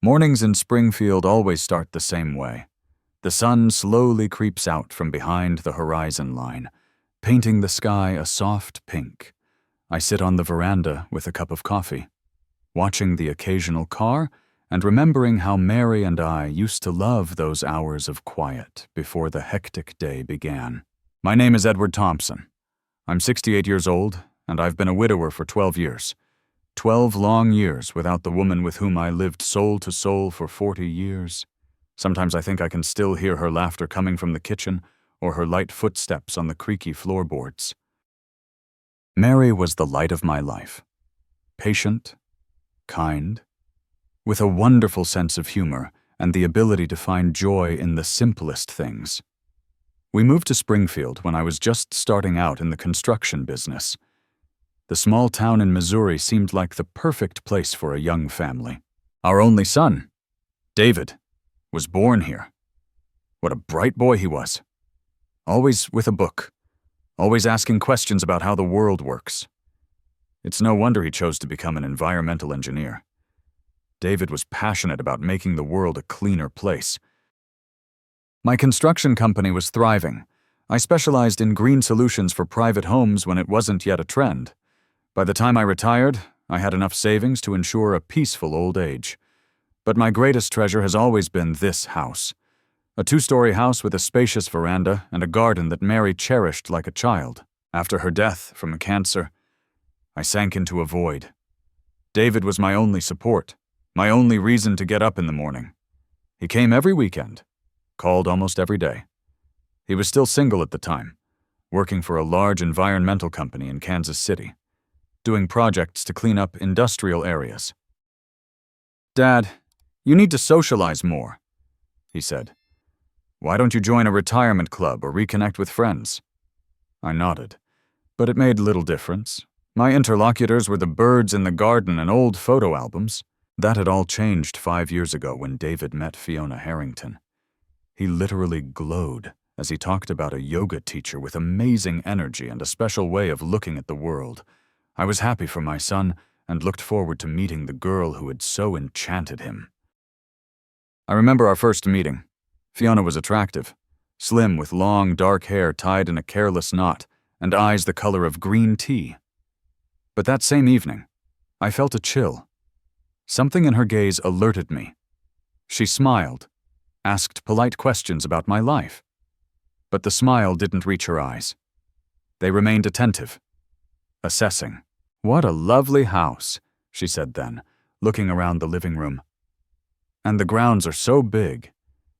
Mornings in Springfield always start the same way. The sun slowly creeps out from behind the horizon line, painting the sky a soft pink. I sit on the veranda with a cup of coffee, watching the occasional car and remembering how Mary and I used to love those hours of quiet before the hectic day began. My name is Edward Thompson. I'm 68 years old, and I've been a widower for 12 years. 12 long years without the woman with whom I lived soul to soul for 40 years. Sometimes I think I can still hear her laughter coming from the kitchen or her light footsteps on the creaky floorboards. Mary was the light of my life. Patient, kind, with a wonderful sense of humor and the ability to find joy in the simplest things. We moved to Springfield when I was just starting out in the construction business. The small town in Missouri seemed like the perfect place for a young family. Our only son, David, was born here. What a bright boy he was. Always with a book, always asking questions about how the world works. It's no wonder he chose to become an environmental engineer. David was passionate about making the world a cleaner place. My construction company was thriving. I specialized in green solutions for private homes when it wasn't yet a trend. By the time I retired, I had enough savings to ensure a peaceful old age. But my greatest treasure has always been this house. A 2-story house with a spacious veranda and a garden that Mary cherished like a child. After her death from cancer, I sank into a void. David was my only support, my only reason to get up in the morning. He came every weekend, called almost every day. He was still single at the time, working for a large environmental company in Kansas City, doing projects to clean up industrial areas. "Dad, you need to socialize more," he said. "Why don't you join a retirement club or reconnect with friends?" I nodded, but it made little difference. My interlocutors were the birds in the garden and old photo albums. That had all changed 5 years ago when David met Fiona Harrington. He literally glowed as he talked about a yoga teacher with amazing energy and a special way of looking at the world. I was happy for my son and looked forward to meeting the girl who had so enchanted him. I remember our first meeting. Fiona was attractive, slim with long, dark hair tied in a careless knot and eyes the color of green tea. But that same evening, I felt a chill. Something in her gaze alerted me. She smiled, asked polite questions about my life. But the smile didn't reach her eyes. They remained attentive, assessing. "What a lovely house," she said then, looking around the living room. "And the grounds are so big.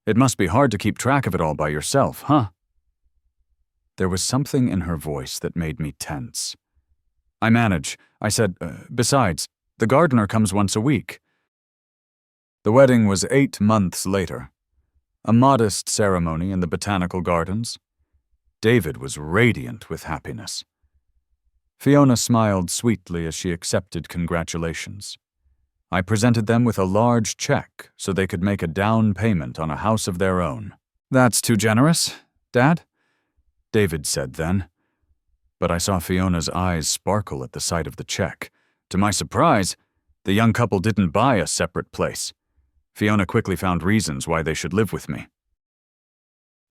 It must be hard to keep track of it all by yourself, huh?" There was something in her voice that made me tense. "I manage," I said. Besides, the gardener comes once a week." The wedding was 8 months later. A modest ceremony in the botanical gardens. David was radiant with happiness. Fiona smiled sweetly as she accepted congratulations. I presented them with a large check so they could make a down payment on a house of their own. "That's too generous, Dad," David said then. But I saw Fiona's eyes sparkle at the sight of the check. To my surprise, the young couple didn't buy a separate place. Fiona quickly found reasons why they should live with me.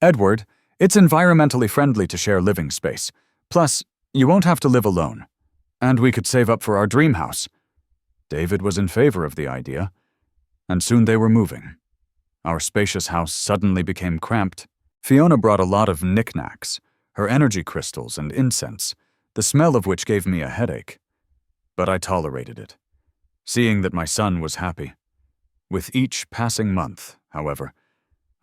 "Edward, it's environmentally friendly to share living space. Plus, you won't have to live alone. And we could save up for our dream house." David was in favor of the idea, and soon they were moving. Our spacious house suddenly became cramped. Fiona brought a lot of knickknacks, her energy crystals and incense, the smell of which gave me a headache. But I tolerated it, seeing that my son was happy. With each passing month, however,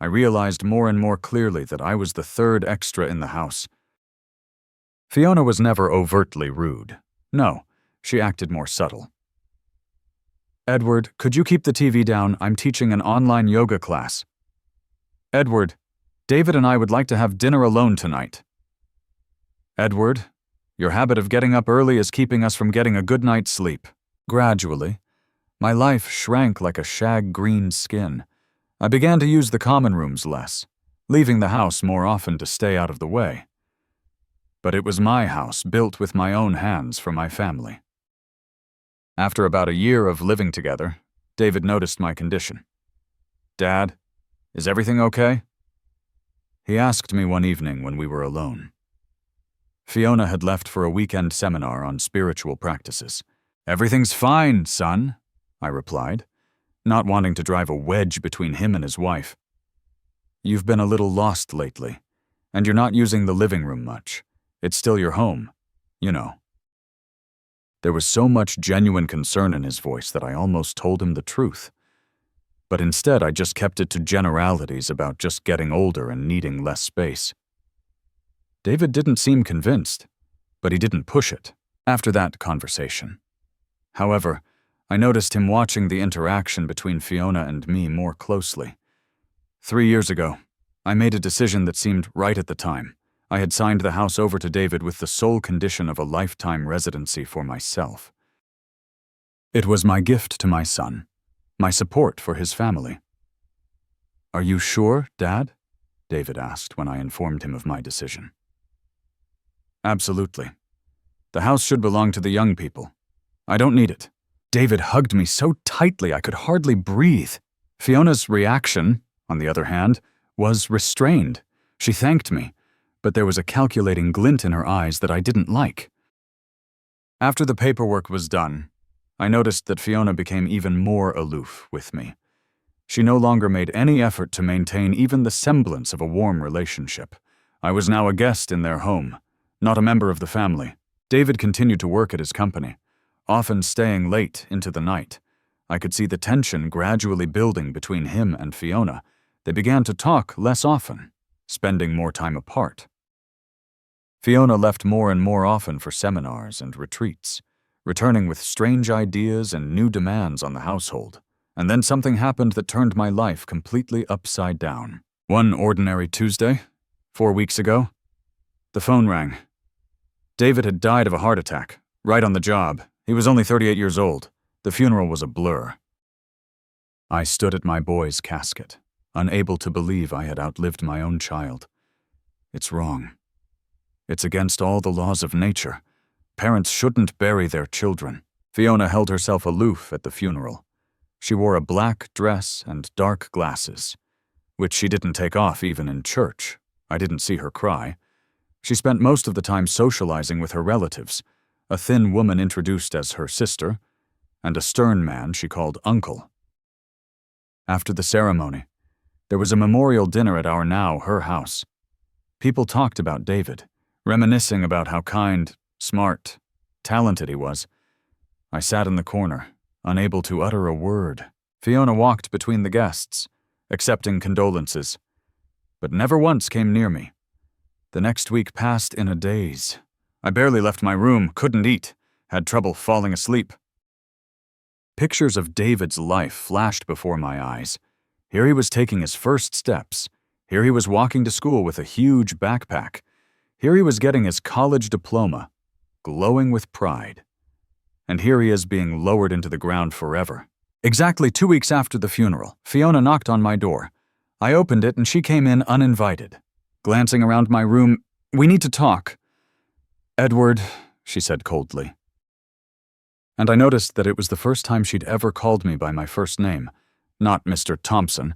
I realized more and more clearly that I was the third extra in the house. Fiona was never overtly rude. No, she acted more subtle. "Edward, could you keep the TV down? I'm teaching an online yoga class." "Edward, David and I would like to have dinner alone tonight." "Edward, your habit of getting up early is keeping us from getting a good night's sleep." Gradually, my life shrank like a shag-green skin. I began to use the common rooms less, leaving the house more often to stay out of the way. But it was my house, built with my own hands for my family. After about a year of living together, David noticed my condition. "Dad, is everything okay?" He asked me one evening when we were alone. Fiona had left for a weekend seminar on spiritual practices. "Everything's fine, son," I replied, not wanting to drive a wedge between him and his wife. "You've been a little lost lately, and you're not using the living room much. It's still your home, you know." There was so much genuine concern in his voice that I almost told him the truth. But instead, I just kept it to generalities about just getting older and needing less space. David didn't seem convinced, but he didn't push it after that conversation. However, I noticed him watching the interaction between Fiona and me more closely. 3 years ago, I made a decision that seemed right at the time. I had signed the house over to David with the sole condition of a lifetime residency for myself. It was my gift to my son, my support for his family. "Are you sure, Dad?" David asked when I informed him of my decision. "Absolutely. The house should belong to the young people. I don't need it." David hugged me so tightly I could hardly breathe. Fiona's reaction, on the other hand, was restrained. She thanked me, but there was a calculating glint in her eyes that I didn't like. After the paperwork was done, I noticed that Fiona became even more aloof with me. She no longer made any effort to maintain even the semblance of a warm relationship. I was now a guest in their home, not a member of the family. David continued to work at his company, often staying late into the night. I could see the tension gradually building between him and Fiona. They began to talk less often, spending more time apart. Fiona left more and more often for seminars and retreats, returning with strange ideas and new demands on the household. And then something happened that turned my life completely upside down. One ordinary Tuesday, 4 weeks ago, the phone rang. David had died of a heart attack, right on the job. He was only 38 years old. The funeral was a blur. I stood at my boy's casket, unable to believe I had outlived my own child. It's wrong. It's against all the laws of nature. Parents shouldn't bury their children. Fiona held herself aloof at the funeral. She wore a black dress and dark glasses, which she didn't take off even in church. I didn't see her cry. She spent most of the time socializing with her relatives, a thin woman introduced as her sister, and a stern man she called uncle. After the ceremony, there was a memorial dinner at her house. People talked about David, reminiscing about how kind, smart, talented he was. I sat in the corner, unable to utter a word. Fiona walked between the guests, accepting condolences, but never once came near me. The next week passed in a daze. I barely left my room, couldn't eat, had trouble falling asleep. Pictures of David's life flashed before my eyes. Here he was taking his first steps. Here he was walking to school with a huge backpack. Here he was getting his college diploma, glowing with pride. And here he is being lowered into the ground forever. Exactly 2 weeks after the funeral, Fiona knocked on my door. I opened it and she came in uninvited. Glancing around my room, "We need to talk." "Edward," she said coldly. And I noticed that it was the first time she'd ever called me by my first name, not Mr. Thompson,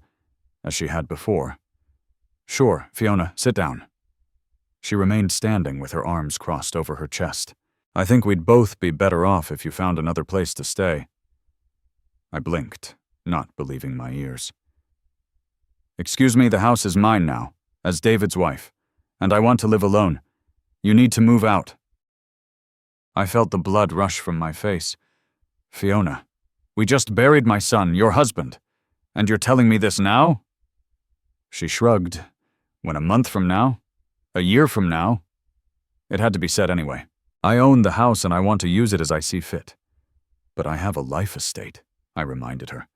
as she had before. "Sure, Fiona, sit down." She remained standing with her arms crossed over her chest. "I think we'd both be better off if you found another place to stay." I blinked, not believing my ears. "Excuse me, the house is mine now, as David's wife, and I want to live alone. You need to move out." I felt the blood rush from my face. "Fiona, we just buried my son, your husband, and you're telling me this now?" She shrugged. "When a month from now? A year from now?" It had to be said anyway. "I own the house and I want to use it as I see fit. But I have a life estate," I reminded her.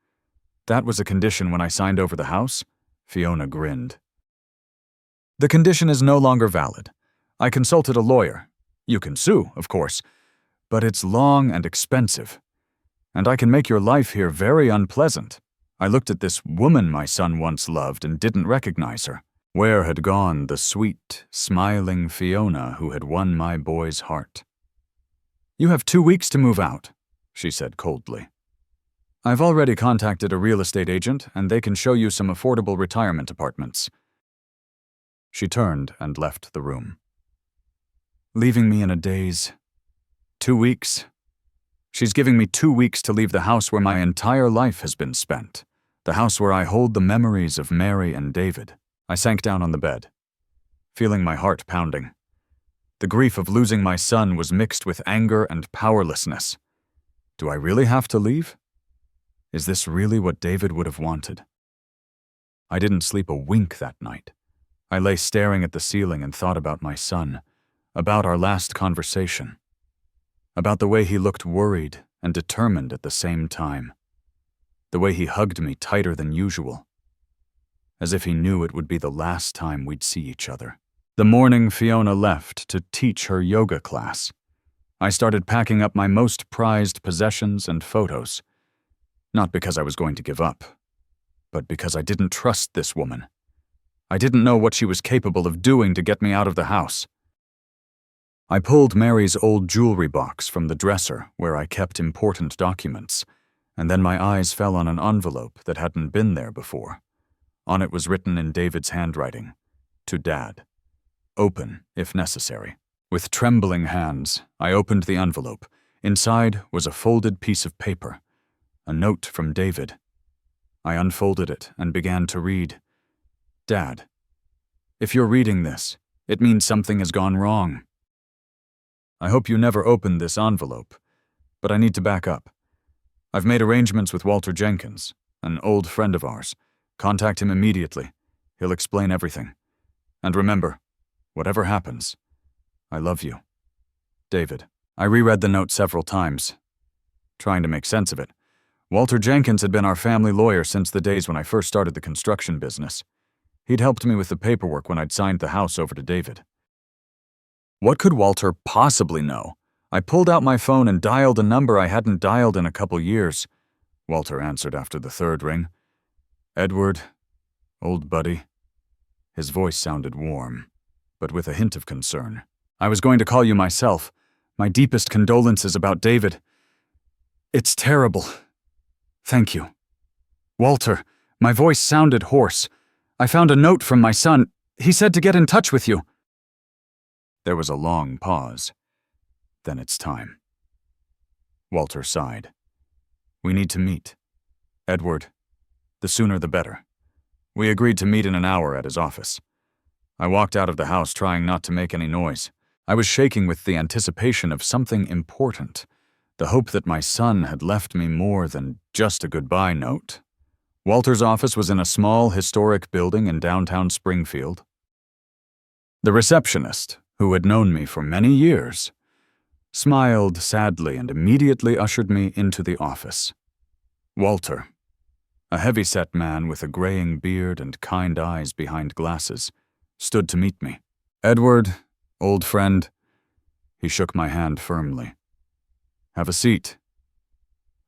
"That was a condition when I signed over the house?" Fiona grinned. "The condition is no longer valid. I consulted a lawyer. You can sue, of course, but it's long and expensive. And I can make your life here very unpleasant. I looked at this woman my son once loved and didn't recognize her. Where had gone the sweet, smiling Fiona who had won my boy's heart?" "You have 2 weeks to move out," she said coldly. I've already contacted a real estate agent, and they can show you some affordable retirement apartments. She turned and left the room, leaving me in a daze. 2 weeks. She's giving me 2 weeks to leave the house where my entire life has been spent, the house where I hold the memories of Mary and David. I sank down on the bed, feeling my heart pounding. The grief of losing my son was mixed with anger and powerlessness. Do I really have to leave? Is this really what David would have wanted? I didn't sleep a wink that night. I lay staring at the ceiling and thought about my son, about our last conversation, about the way he looked worried and determined at the same time, the way he hugged me tighter than usual, as if he knew it would be the last time we'd see each other. The morning Fiona left to teach her yoga class, I started packing up my most prized possessions and photos, not because I was going to give up, but because I didn't trust this woman. I didn't know what she was capable of doing to get me out of the house. I pulled Mary's old jewelry box from the dresser where I kept important documents, and then my eyes fell on an envelope that hadn't been there before. On it was written in David's handwriting, "To Dad. Open, if necessary." With trembling hands, I opened the envelope. Inside was a folded piece of paper, a note from David. I unfolded it and began to read. "Dad, if you're reading this, it means something has gone wrong. I hope you never opened this envelope, but I need to back up. I've made arrangements with Walter Jenkins, an old friend of ours. Contact him immediately. He'll explain everything. And remember, whatever happens, I love you. David." I reread the note several times, trying to make sense of it. Walter Jenkins had been our family lawyer since the days when I first started the construction business. He'd helped me with the paperwork when I'd signed the house over to David. What could Walter possibly know? I pulled out my phone and dialed a number I hadn't dialed in a couple years. Walter answered after the third ring. "Edward, old buddy." His voice sounded warm, but with a hint of concern. "I was going to call you myself. My deepest condolences about David. It's terrible. Thank you. Walter," my voice sounded hoarse. "I found a note from my son. He said to get in touch with you." There was a long pause. Then it's time. Walter sighed. "We need to meet. Edward, the sooner the better." We agreed to meet in an hour at his office. I walked out of the house trying not to make any noise. I was shaking with the anticipation of something important, the hope that my son had left me more than just a goodbye note. Walter's office was in a small, historic building in downtown Springfield. The receptionist, who had known me for many years, smiled sadly and immediately ushered me into the office. Walter, a heavy-set man with a graying beard and kind eyes behind glasses, stood to meet me. "Edward, old friend." He shook my hand firmly. "Have a seat."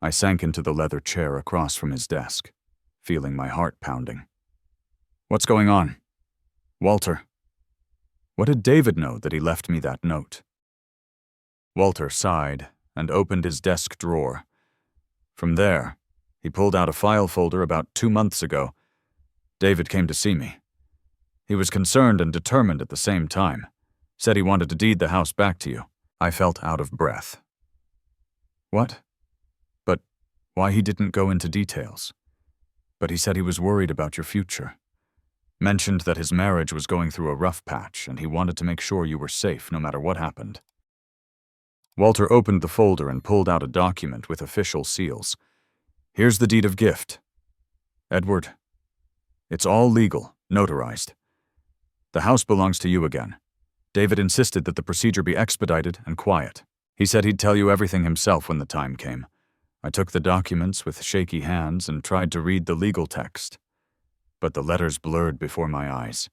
I sank into the leather chair across from his desk, feeling my heart pounding. "What's going on?" "Walter." What did David know that he left me that note? Walter sighed and opened his desk drawer. From there, he pulled out a file folder about 2 months ago. "David came to see me. He was concerned and determined at the same time. Said he wanted to deed the house back to you." I felt out of breath. "What? But why he didn't go into details? But he said he was worried about your future. Mentioned that his marriage was going through a rough patch and he wanted to make sure you were safe no matter what happened." Walter opened the folder and pulled out a document with official seals. "Here's the deed of gift. Edward, it's all legal, notarized. The house belongs to you again. David insisted that the procedure be expedited and quiet. He said he'd tell you everything himself when the time came. I took the documents with shaky hands and tried to read the legal text, but the letters blurred before my eyes.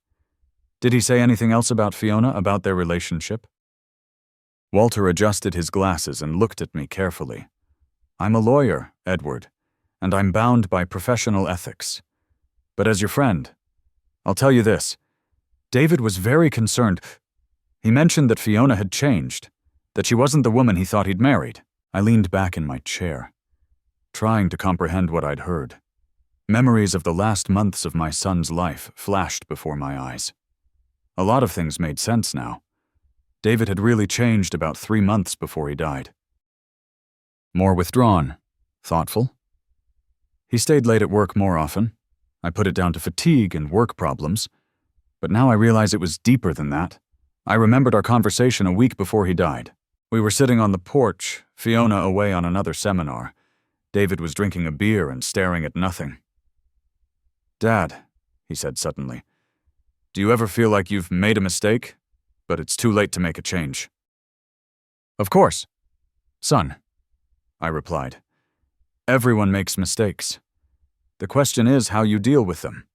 Did he say anything else about Fiona, about their relationship?" Walter adjusted his glasses and looked at me carefully. "I'm a lawyer, Edward, and I'm bound by professional ethics. But as your friend, I'll tell you this. David was very concerned. He mentioned that Fiona had changed, that she wasn't the woman he thought he'd married." I leaned back in my chair. trying to comprehend what I'd heard. Memories of the last months of my son's life flashed before my eyes. A lot of things made sense now. David had really changed about 3 months before he died. More withdrawn, thoughtful. He stayed late at work more often. I put it down to fatigue and work problems. But now I realize it was deeper than that. I remembered our conversation a week before he died. We were sitting on the porch, Fiona away on another seminar. David was drinking a beer and staring at nothing. "Dad," he said suddenly, "do you ever feel like you've made a mistake, but it's too late to make a change?" "Of course, son," I replied. "Everyone makes mistakes. The question is how you deal with them."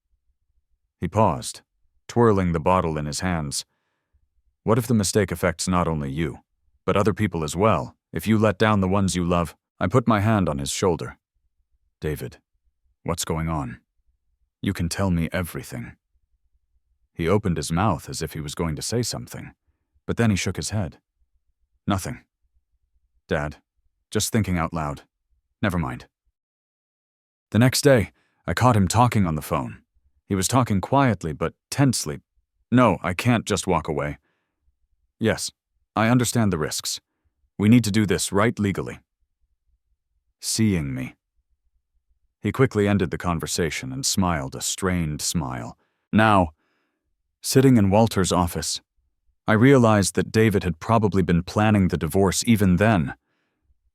He paused, twirling the bottle in his hands. "What if the mistake affects not only you, but other people as well, if you let down the ones you love?" I put my hand on his shoulder. "David, what's going on? You can tell me everything." He opened his mouth as if he was going to say something, but then he shook his head. "Nothing. Dad, just thinking out loud. Never mind." The next day, I caught him talking on the phone. He was talking quietly but tensely. "No, I can't just walk away. Yes, I understand the risks. We need to do this right legally." Seeing me. He quickly ended the conversation and smiled a strained smile. Now, sitting in Walter's office, I realized that David had probably been planning the divorce even then,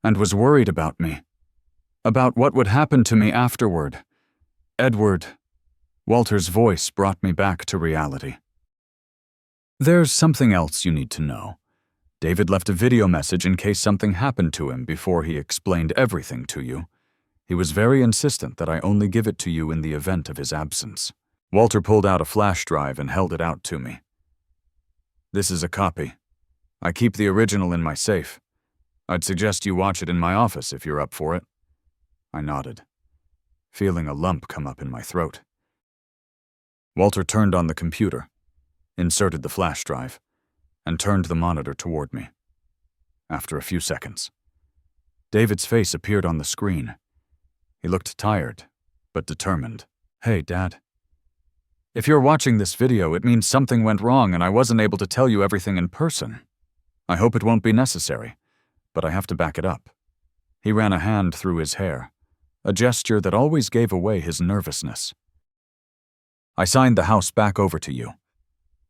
and was worried about me, about what would happen to me afterward. "Edward," Walter's voice brought me back to reality. "There's something else you need to know. David left a video message in case something happened to him before he explained everything to you. He was very insistent that I only give it to you in the event of his absence." Walter pulled out a flash drive and held it out to me. "This is a copy. I keep the original in my safe. I'd suggest you watch it in my office if you're up for it." I nodded, feeling a lump come up in my throat. Walter turned on the computer, inserted the flash drive, and turned the monitor toward me. After a few seconds, David's face appeared on the screen. He looked tired, but determined. "Hey, Dad. If you're watching this video, it means something went wrong and I wasn't able to tell you everything in person. I hope it won't be necessary, but I have to back it up." He ran a hand through his hair, a gesture that always gave away his nervousness. "I signed the house back over to you.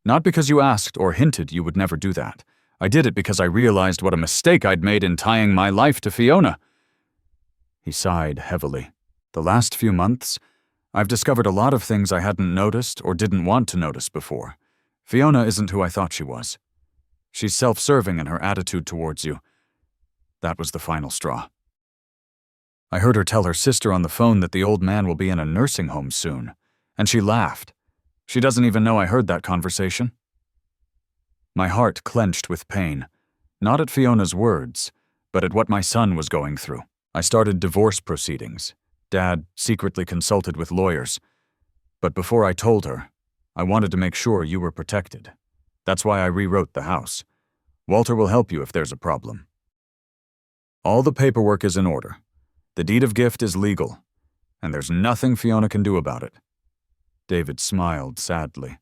Not because you asked or hinted you would never do that. I did it because I realized what a mistake I'd made in tying my life to Fiona." He sighed heavily. "The last few months, I've discovered a lot of things I hadn't noticed or didn't want to notice before. Fiona isn't who I thought she was. She's self-serving in her attitude towards you. That was the final straw. I heard her tell her sister on the phone that the old man will be in a nursing home soon, and she laughed. She doesn't even know I heard that conversation." My heart clenched with pain, not at Fiona's words, but at what my son was going through. I started divorce proceedings. Dad secretly consulted with lawyers. But before I told her, I wanted to make sure you were protected. That's why I rewrote the house. Walter will help you if there's a problem. All the paperwork is in order. The deed of gift is legal, and there's nothing Fiona can do about it." David smiled sadly.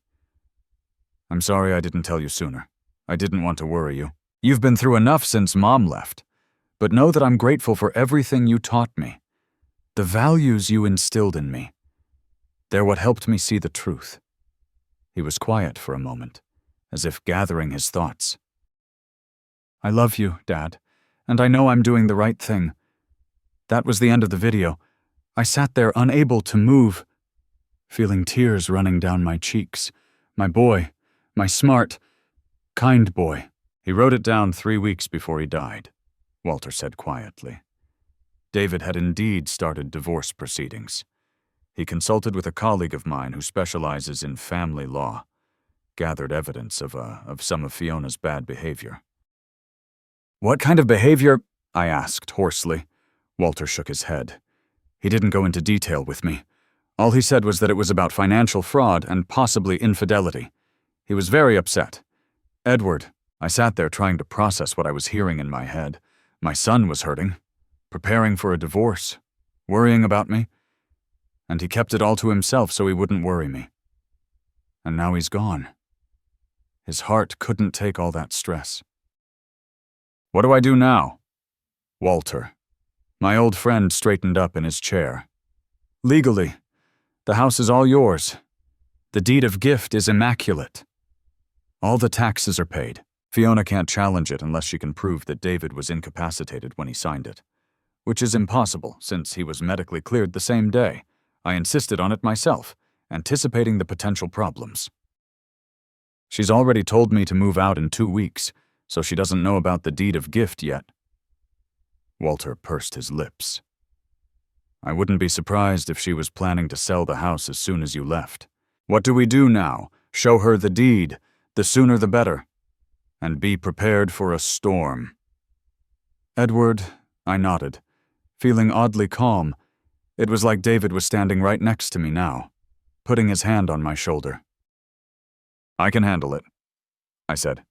"I'm sorry I didn't tell you sooner. I didn't want to worry you. You've been through enough since Mom left, but know that I'm grateful for everything you taught me. The values you instilled in me. They're what helped me see the truth." He was quiet for a moment, as if gathering his thoughts. "I love you, Dad, and I know I'm doing the right thing. That was the end of the video. I sat there unable to move, feeling tears running down my cheeks. My boy, my smart, kind boy." "He wrote it down 3 weeks before he died," Walter said quietly. David had indeed started divorce proceedings. He consulted with a colleague of mine who specializes in family law, gathered evidence of some of Fiona's bad behavior. "What kind of behavior?" I asked hoarsely. Walter shook his head. He didn't go into detail with me. All he said was that it was about financial fraud and possibly infidelity. He was very upset. "Edward," I sat there trying to process what I was hearing in my head. My son was hurting, preparing for a divorce. worrying about me, and he kept it all to himself so he wouldn't worry me. And now he's gone. His heart couldn't take all that stress. What do I do now? Walter. My old friend straightened up in his chair. Legally, the house is all yours. The deed of gift is immaculate. All the taxes are paid. Fiona can't challenge it unless she can prove that David was incapacitated when he signed it, which is impossible since he was medically cleared the same day. I insisted on it myself, anticipating the potential problems. She's already told me to move out in 2 weeks, so she doesn't know about the deed of gift yet. Walter pursed his lips. I wouldn't be surprised if she was planning to sell the house as soon as you left. What do we do now? Show her the deed, the sooner the better. And be prepared for a storm. Edward, I nodded, feeling oddly calm. It was like David was standing right next to me now, putting his hand on my shoulder. I can handle it, I said.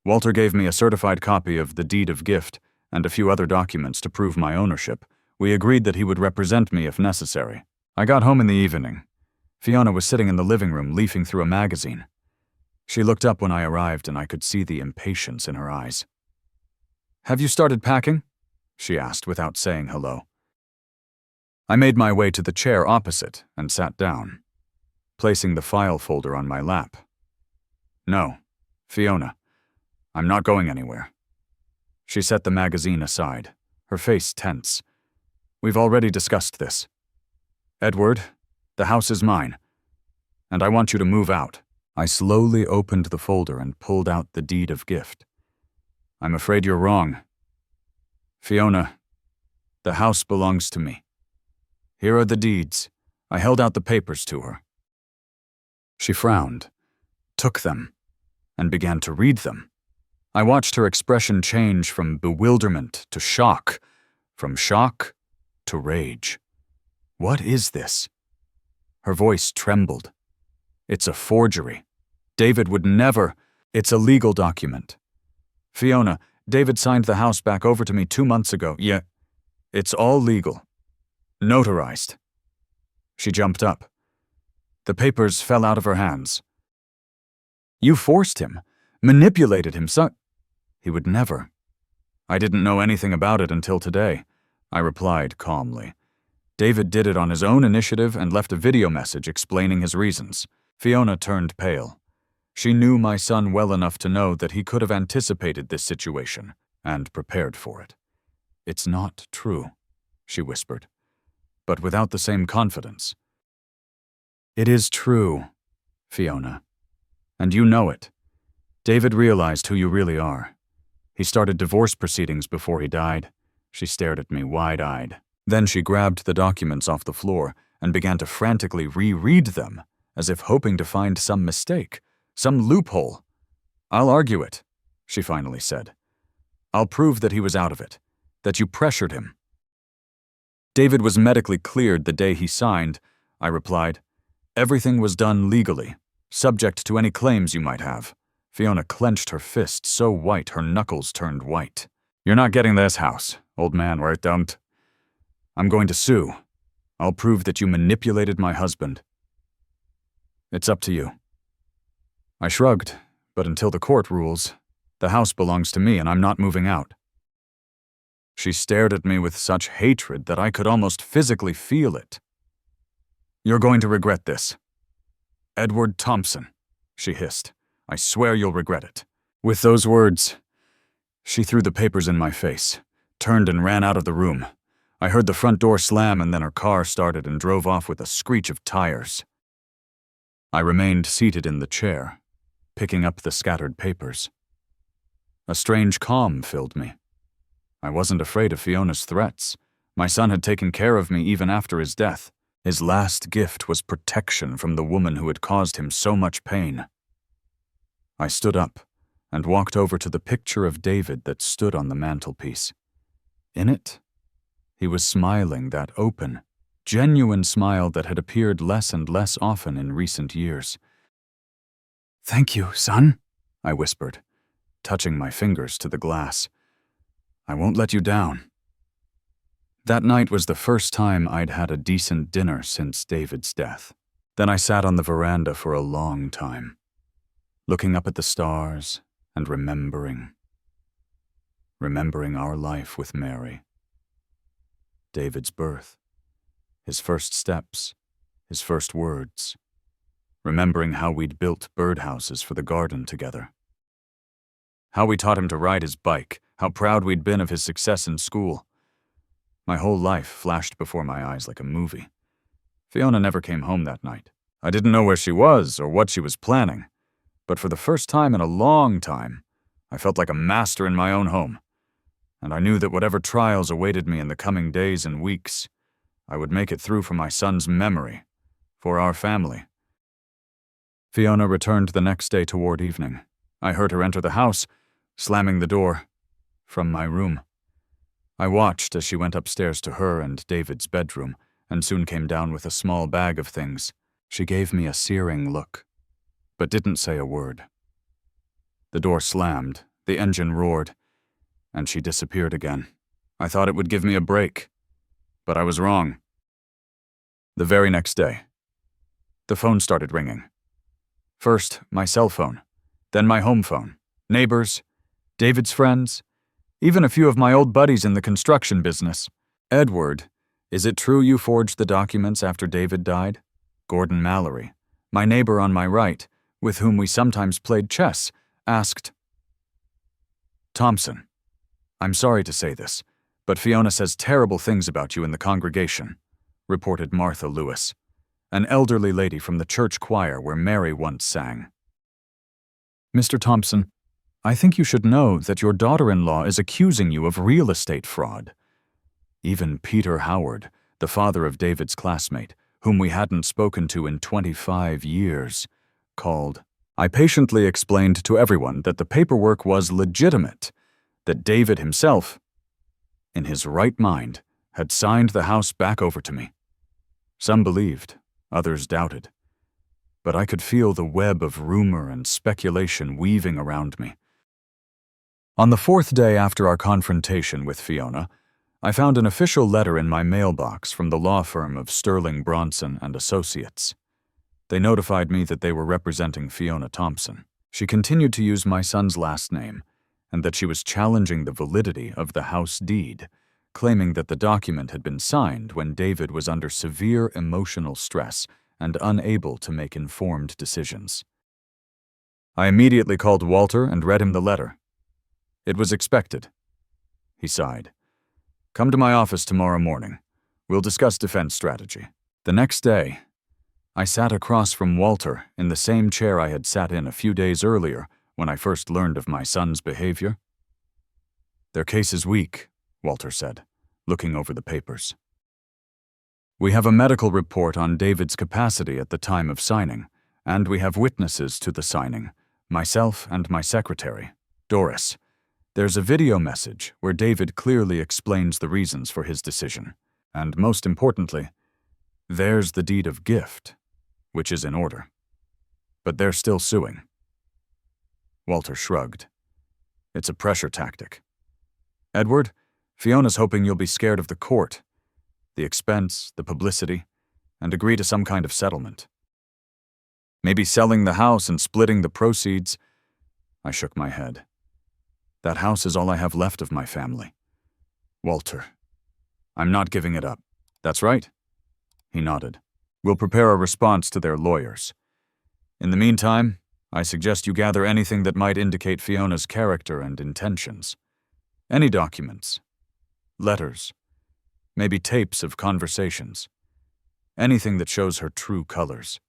Walter gave me a certified copy of the deed of gift and a few other documents to prove my ownership. We agreed that he would represent me if necessary. I got home in the evening. Fiona was sitting in the living room leafing through a magazine. She looked up when I arrived and I could see the impatience in her eyes. Have you started packing? She asked without saying hello. I made my way to the chair opposite and sat down, placing the file folder on my lap. No, Fiona, I'm not going anywhere. She set the magazine aside, her face tense. We've already discussed this. Edward, the house is mine, and I want you to move out. I slowly opened the folder and pulled out the deed of gift. I'm afraid you're wrong. Fiona, the house belongs to me. Here are the deeds. I held out the papers to her. She frowned, took them, and began to read them. I watched her expression change from bewilderment to shock, from shock to rage. What is this? Her voice trembled. It's a forgery. David would never. It's a legal document. Fiona, David signed the house back over to me 2 months ago. Yeah, it's all legal. Notarized. She jumped up. The papers fell out of her hands. You forced him, manipulated him, so... He would never. I didn't know anything about it until today, I replied calmly. David did it on his own initiative and left a video message explaining his reasons. Fiona turned pale. She knew my son well enough to know that he could have anticipated this situation and prepared for it. It's not true, she whispered, but without the same confidence. It is true, Fiona, and you know it. David realized who you really are. He started divorce proceedings before he died. She stared at me wide-eyed. Then she grabbed the documents off the floor and began to frantically reread them, as if hoping to find some mistake, some loophole. I'll argue it, she finally said. I'll prove that he was out of it, that you pressured him. David was medically cleared the day he signed, I replied. Everything was done legally, subject to any claims you might have. Fiona clenched her fist so white her knuckles turned white. You're not getting this house, old man, where it don't. I'm going to sue. I'll prove that you manipulated my husband. It's up to you. I shrugged, but until the court rules, the house belongs to me and I'm not moving out. She stared at me with such hatred that I could almost physically feel it. You're going to regret this. Edward Thompson, she hissed. I swear you'll regret it. With those words, she threw the papers in my face, turned and ran out of the room. I heard the front door slam and then her car started and drove off with a screech of tires. I remained seated in the chair, picking up the scattered papers. A strange calm filled me. I wasn't afraid of Fiona's threats. My son had taken care of me even after his death. His last gift was protection from the woman who had caused him so much pain. I stood up and walked over to the picture of David that stood on the mantelpiece. In it, he was smiling, that open, genuine smile that had appeared less and less often in recent years. Thank you, son, I whispered, touching my fingers to the glass. I won't let you down. That night was the first time I'd had a decent dinner since David's death. Then I sat on the veranda for a long time, looking up at the stars and remembering our life with Mary. David's birth, his first steps, his first words, remembering how we'd built birdhouses for the garden together. How we taught him to ride his bike, how proud we'd been of his success in school. My whole life flashed before my eyes like a movie. Fiona never came home that night. I didn't know where she was or what she was planning, but for the first time in a long time, I felt like a master in my own home, and I knew that whatever trials awaited me in the coming days and weeks, I would make it through for my son's memory, for our family. Fiona returned the next day toward evening. I heard her enter the house, slamming the door from my room. I watched as she went upstairs to her and David's bedroom, and soon came down with a small bag of things. She gave me a searing look, but didn't say a word. The door slammed, the engine roared, and she disappeared again. I thought it would give me a break, but I was wrong. The very next day, the phone started ringing. First, my cell phone, then my home phone, neighbors, David's friends, even a few of my old buddies in the construction business. Edward, is it true you forged the documents after David died? Gordon Mallory, my neighbor on my right, with whom we sometimes played chess, asked. Thompson, I'm sorry to say this, but Fiona says terrible things about you in the congregation, reported Martha Lewis, an elderly lady from the church choir where Mary once sang. Mr. Thompson, I think you should know that your daughter-in-law is accusing you of real estate fraud. Even Peter Howard, the father of David's classmate, whom we hadn't spoken to in 25 years, called. I patiently explained to everyone that the paperwork was legitimate, that David himself, in his right mind, had signed the house back over to me. Some believed, others doubted, but I could feel the web of rumor and speculation weaving around me. On the fourth day after our confrontation with Fiona, I found an official letter in my mailbox from the law firm of Sterling Bronson and Associates. They notified me that they were representing Fiona Thompson. She continued to use my son's last name, and that she was challenging the validity of the house deed, claiming that the document had been signed when David was under severe emotional stress and unable to make informed decisions. I immediately called Walter and read him the letter. It was expected. He sighed. Come to my office tomorrow morning. We'll discuss defense strategy. The next day, I sat across from Walter in the same chair I had sat in a few days earlier when I first learned of my son's behavior. Their case is weak, Walter said, looking over the papers. We have a medical report on David's capacity at the time of signing, and we have witnesses to the signing, myself and my secretary, Doris. There's a video message where David clearly explains the reasons for his decision. And most importantly, there's the deed of gift, which is in order. But they're still suing. Walter shrugged. It's a pressure tactic. Edward, Fiona's hoping you'll be scared of the court, the expense, the publicity, and agree to some kind of settlement. Maybe selling the house and splitting the proceeds. I shook my head. That house is all I have left of my family. Walter, I'm not giving it up. That's right. He nodded. We'll prepare a response to their lawyers. In the meantime, I suggest you gather anything that might indicate Fiona's character and intentions. Any documents, letters, maybe tapes of conversations. Anything that shows her true colors.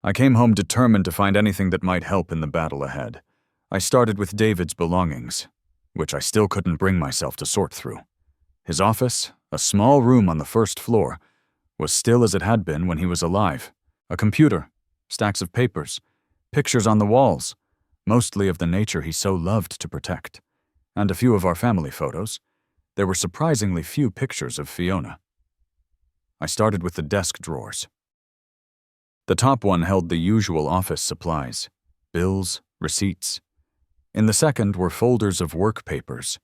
I came home determined to find anything that might help in the battle ahead. I started with David's belongings, which I still couldn't bring myself to sort through. His office, a small room on the first floor, was still as it had been when he was alive. A computer, stacks of papers, pictures on the walls, mostly of the nature he so loved to protect, and a few of our family photos. There were surprisingly few pictures of Fiona. I started with the desk drawers. The top one held the usual office supplies, bills, receipts. In the second were folders of work papers,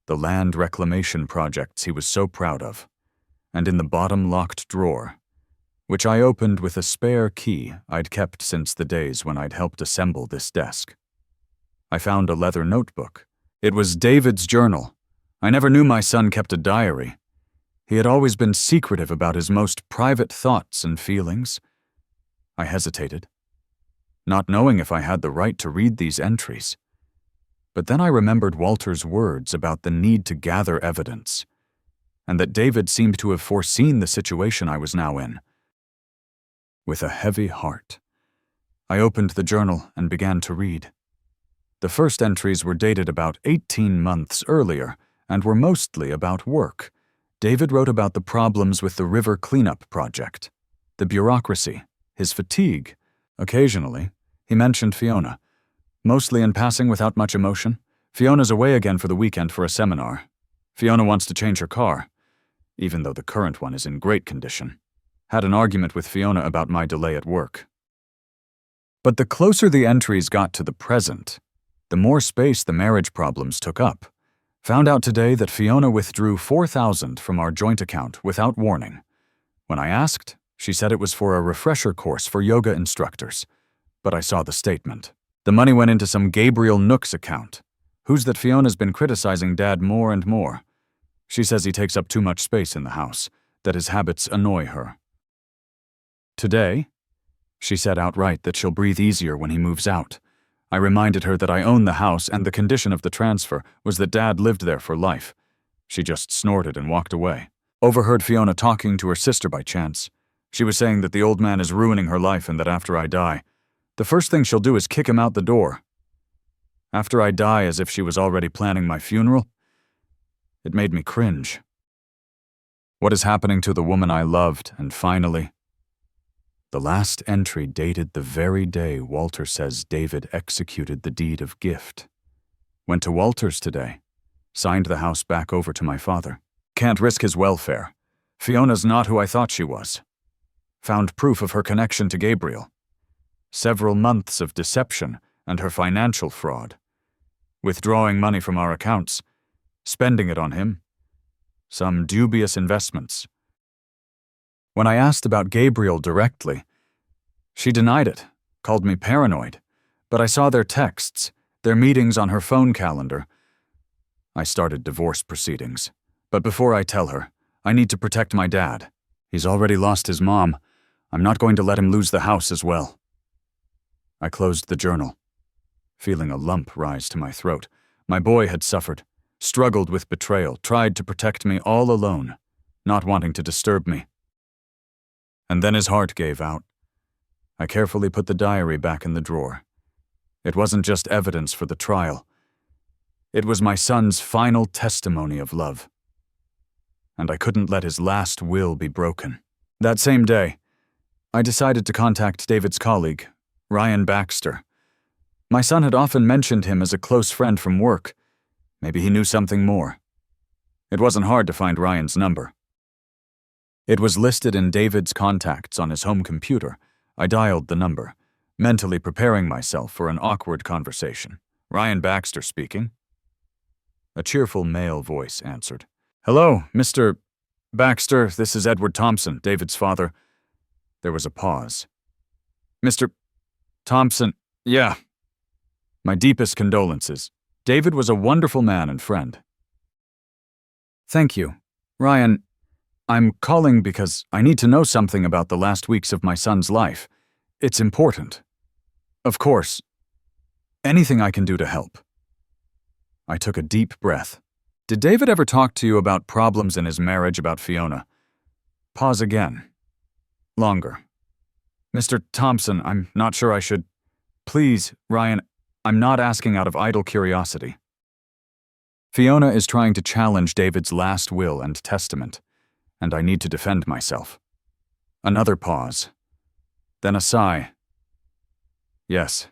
the land reclamation projects he was so proud of, and in the bottom locked drawer, which I opened with a spare key I'd kept since the days when I'd helped assemble this desk, I found a leather notebook. It was David's journal. I never knew my son kept a diary. He had always been secretive about his most private thoughts and feelings. I hesitated, not knowing if I had the right to read these entries. But then I remembered Walter's words about the need to gather evidence, and that David seemed to have foreseen the situation I was now in. With a heavy heart, I opened the journal and began to read. The first entries were dated about 18 months earlier and were mostly about work. David wrote about the problems with the river cleanup project, the bureaucracy, his fatigue. Occasionally, he mentioned Fiona, mostly in passing without much emotion. Fiona's away again for the weekend for a seminar. Fiona wants to change her car, even though the current one is in great condition. Had an argument with Fiona about my delay at work. But the closer the entries got to the present, the more space the marriage problems took up. Found out today that Fiona withdrew $4,000 from our joint account without warning. When I asked, she said it was for a refresher course for yoga instructors. But I saw the statement. The money went into some Gabriel Nook's account. Who's that Fiona's been criticizing Dad more and more. She says he takes up too much space in the house, that his habits annoy her. Today, she said outright that she'll breathe easier when he moves out. I reminded her that I own the house and the condition of the transfer was that Dad lived there for life. She just snorted and walked away. Overheard Fiona talking to her sister by chance. She was saying that the old man is ruining her life and that after I die, the first thing she'll do is kick him out the door. After I die, as if she was already planning my funeral. It made me cringe. What is happening to the woman I loved? And finally, the last entry dated the very day Walter says David executed the deed of gift. Went to Walter's today. Signed the house back over to my father. Can't risk his welfare. Fiona's not who I thought she was. Found proof of her connection to Gabriel. Several months of deception and her financial fraud. Withdrawing money from our accounts. Spending it on him. Some dubious investments. When I asked about Gabriel directly, she denied it, called me paranoid, but I saw their texts, their meetings on her phone calendar. I started divorce proceedings, but before I tell her, I need to protect my dad. He's already lost his mom. I'm not going to let him lose the house as well. I closed the journal, feeling a lump rise to my throat. My boy had suffered, struggled with betrayal, tried to protect me all alone, not wanting to disturb me. And then his heart gave out. I carefully put the diary back in the drawer. It wasn't just evidence for the trial. It was my son's final testimony of love. And I couldn't let his last will be broken. That same day, I decided to contact David's colleague, Ryan Baxter. My son had often mentioned him as a close friend from work. Maybe he knew something more. It wasn't hard to find Ryan's number. It was listed in David's contacts on his home computer. I dialed the number, mentally preparing myself for an awkward conversation. Ryan Baxter speaking. A cheerful male voice answered. Hello, Mr. Baxter, this is Edward Thompson, David's father. There was a pause. Mr. Thompson, yeah. My deepest condolences. David was a wonderful man and friend. Thank you. Ryan, I'm calling because I need to know something about the last weeks of my son's life. It's important. Of course. Anything I can do to help. I took a deep breath. Did David ever talk to you about problems in his marriage about Fiona? Pause again. Longer. Mr. Thompson, I'm not sure I should. Please, Ryan, I'm not asking out of idle curiosity. Fiona is trying to challenge David's last will and testament, and I need to defend myself. Another pause. Then a sigh. Yes.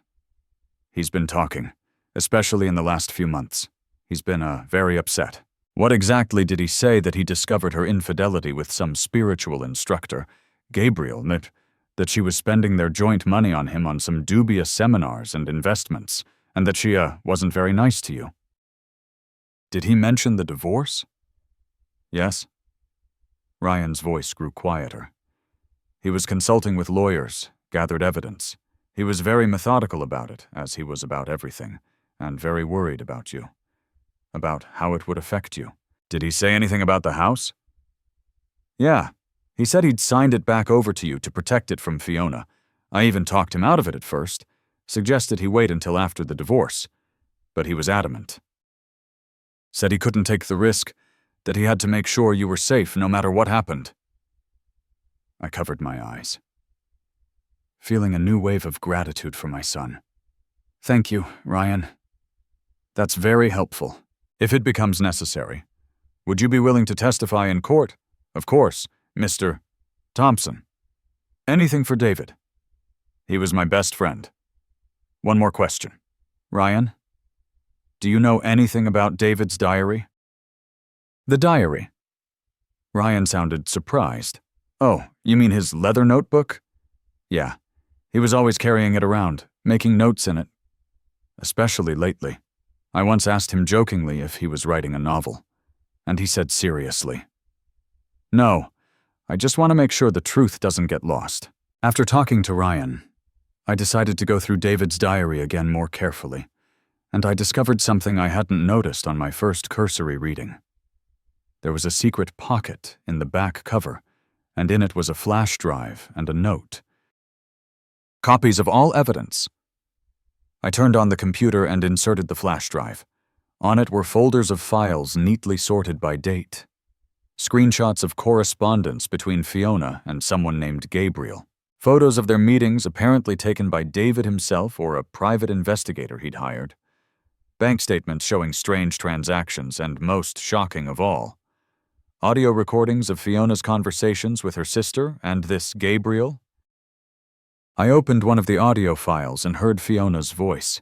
He's been talking, especially in the last few months. He's been very upset. What exactly did he say that he discovered her infidelity with some spiritual instructor, Gabriel, that she was spending their joint money on him on some dubious seminars and investments, and that she wasn't very nice to you? Did he mention the divorce? Yes. Ryan's voice grew quieter. He was consulting with lawyers, gathered evidence. He was very methodical about it, as he was about everything, and very worried about you. About how it would affect you. Did he say anything about the house? Yeah. He said he'd signed it back over to you to protect it from Fiona. I even talked him out of it at first, suggested he wait until after the divorce, but he was adamant. Said he couldn't take the risk, that he had to make sure you were safe no matter what happened. I covered my eyes, feeling a new wave of gratitude for my son. Thank you, Ryan. That's very helpful. If it becomes necessary, would you be willing to testify in court? Of course, Mr. Thompson. Anything for David. He was my best friend. One more question. Ryan, do you know anything about David's diary? The diary. Ryan sounded surprised. Oh, you mean his leather notebook? Yeah. He was always carrying it around, making notes in it. Especially lately. I once asked him jokingly if he was writing a novel, and he said seriously, "No, I just want to make sure the truth doesn't get lost." After talking to Ryan, I decided to go through David's diary again more carefully, and I discovered something I hadn't noticed on my first cursory reading. There was a secret pocket in the back cover, and in it was a flash drive and a note. Copies of all evidence. I turned on the computer and inserted the flash drive. On it were folders of files neatly sorted by date. Screenshots of correspondence between Fiona and someone named Gabriel. Photos of their meetings apparently taken by David himself or a private investigator he'd hired. Bank statements showing strange transactions and, most shocking of all, audio recordings of Fiona's conversations with her sister and this Gabriel. I opened one of the audio files and heard Fiona's voice.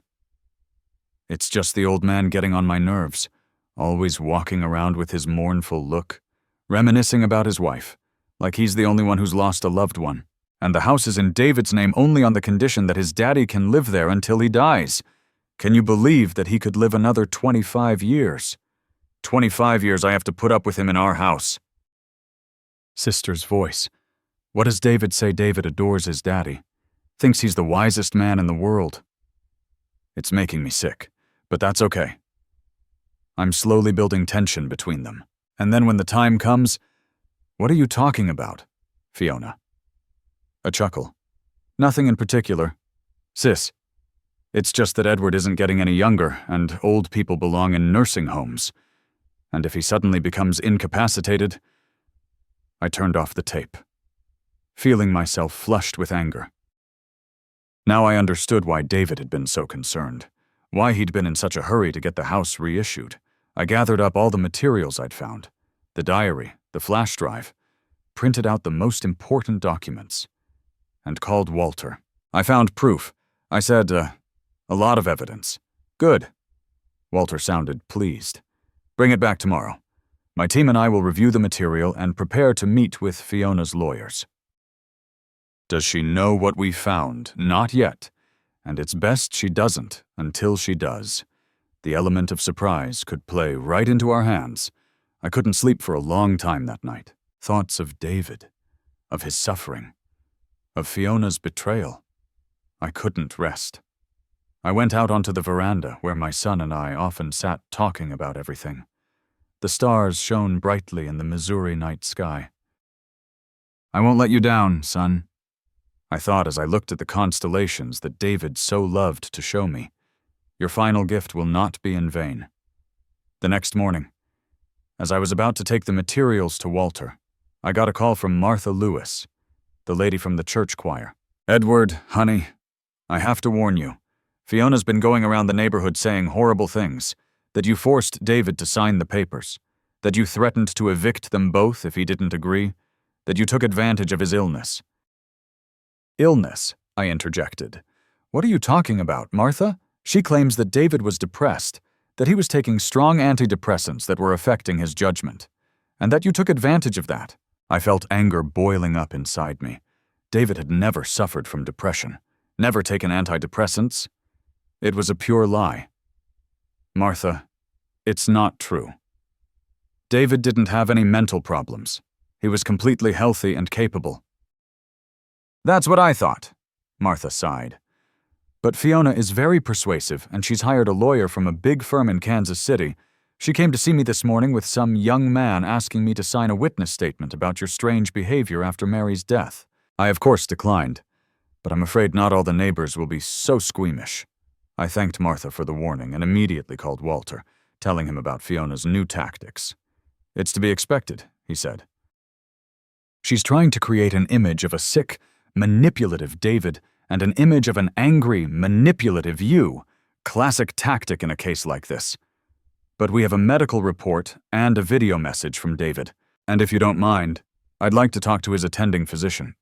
It's just the old man getting on my nerves, always walking around with his mournful look, reminiscing about his wife, like he's the only one who's lost a loved one. And the house is in David's name only on the condition that his daddy can live there until he dies. Can you believe that he could live another 25 years? 25 years I have to put up with him in our house. Sister's voice. What does David say? David adores his daddy. Thinks he's the wisest man in the world. It's making me sick, but that's okay. I'm slowly building tension between them. And then when the time comes, what are you talking about, Fiona? A chuckle. Nothing in particular. Sis, it's just that Edward isn't getting any younger, and old people belong in nursing homes. And if he suddenly becomes incapacitated... I turned off the tape, feeling myself flushed with anger. Now I understood why David had been so concerned, why he'd been in such a hurry to get the house reissued. I gathered up all the materials I'd found, the diary, the flash drive, printed out the most important documents, and called Walter. I found proof. I said, a lot of evidence. Good. Walter sounded pleased. Bring it back tomorrow. My team and I will review the material and prepare to meet with Fiona's lawyers. Does she know what we found? Not yet. And it's best she doesn't until she does. The element of surprise could play right into our hands. I couldn't sleep for a long time that night. Thoughts of David, of his suffering, of Fiona's betrayal. I couldn't rest. I went out onto the veranda where my son and I often sat talking about everything. The stars shone brightly in the Missouri night sky. I won't let you down, son, I thought as I looked at the constellations that David so loved to show me. Your final gift will not be in vain. The next morning, as I was about to take the materials to Walter, I got a call from Martha Lewis, the lady from the church choir. Edward, honey, I have to warn you. Fiona's been going around the neighborhood saying horrible things, that you forced David to sign the papers, that you threatened to evict them both if he didn't agree, that you took advantage of his illness. Illness, I interjected. What are you talking about, Martha? She claims that David was depressed, that he was taking strong antidepressants that were affecting his judgment, and that you took advantage of that. I felt anger boiling up inside me. David had never suffered from depression, never taken antidepressants. It was a pure lie. Martha, It's not true. David didn't have any mental problems. He was completely healthy and capable. That's what I thought, Martha sighed. But Fiona is very persuasive, and she's hired a lawyer from a big firm in Kansas City. She came to see me this morning with some young man asking me to sign a witness statement about your strange behavior after Mary's death. I, of course, declined, but I'm afraid not all the neighbors will be so squeamish. I thanked Martha for the warning and immediately called Walter, telling him about Fiona's new tactics. It's to be expected, he said. She's trying to create an image of a sick, manipulative David and an image of an angry, manipulative you. Classic tactic in a case like this. But we have a medical report and a video message from David, and if you don't mind, I'd like to talk to his attending physician.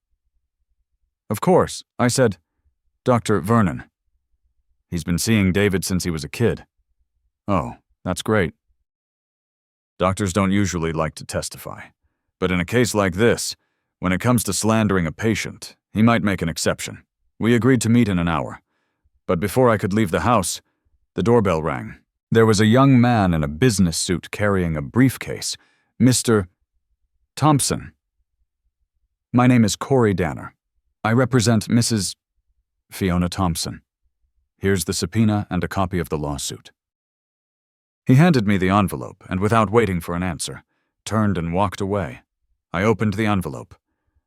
Of course, I said, Dr. Vernon. He's been seeing David since he was a kid. Oh, that's great. Doctors don't usually like to testify, but in a case like this, when it comes to slandering a patient, he might make an exception. We agreed to meet in an hour, but before I could leave the house, the doorbell rang. There was a young man in a business suit carrying a briefcase. Mr. Thompson. My name is Corey Danner. I represent Mrs. Fiona Thompson. Here's the subpoena and a copy of the lawsuit. He handed me the envelope, and without waiting for an answer, turned and walked away. I opened the envelope.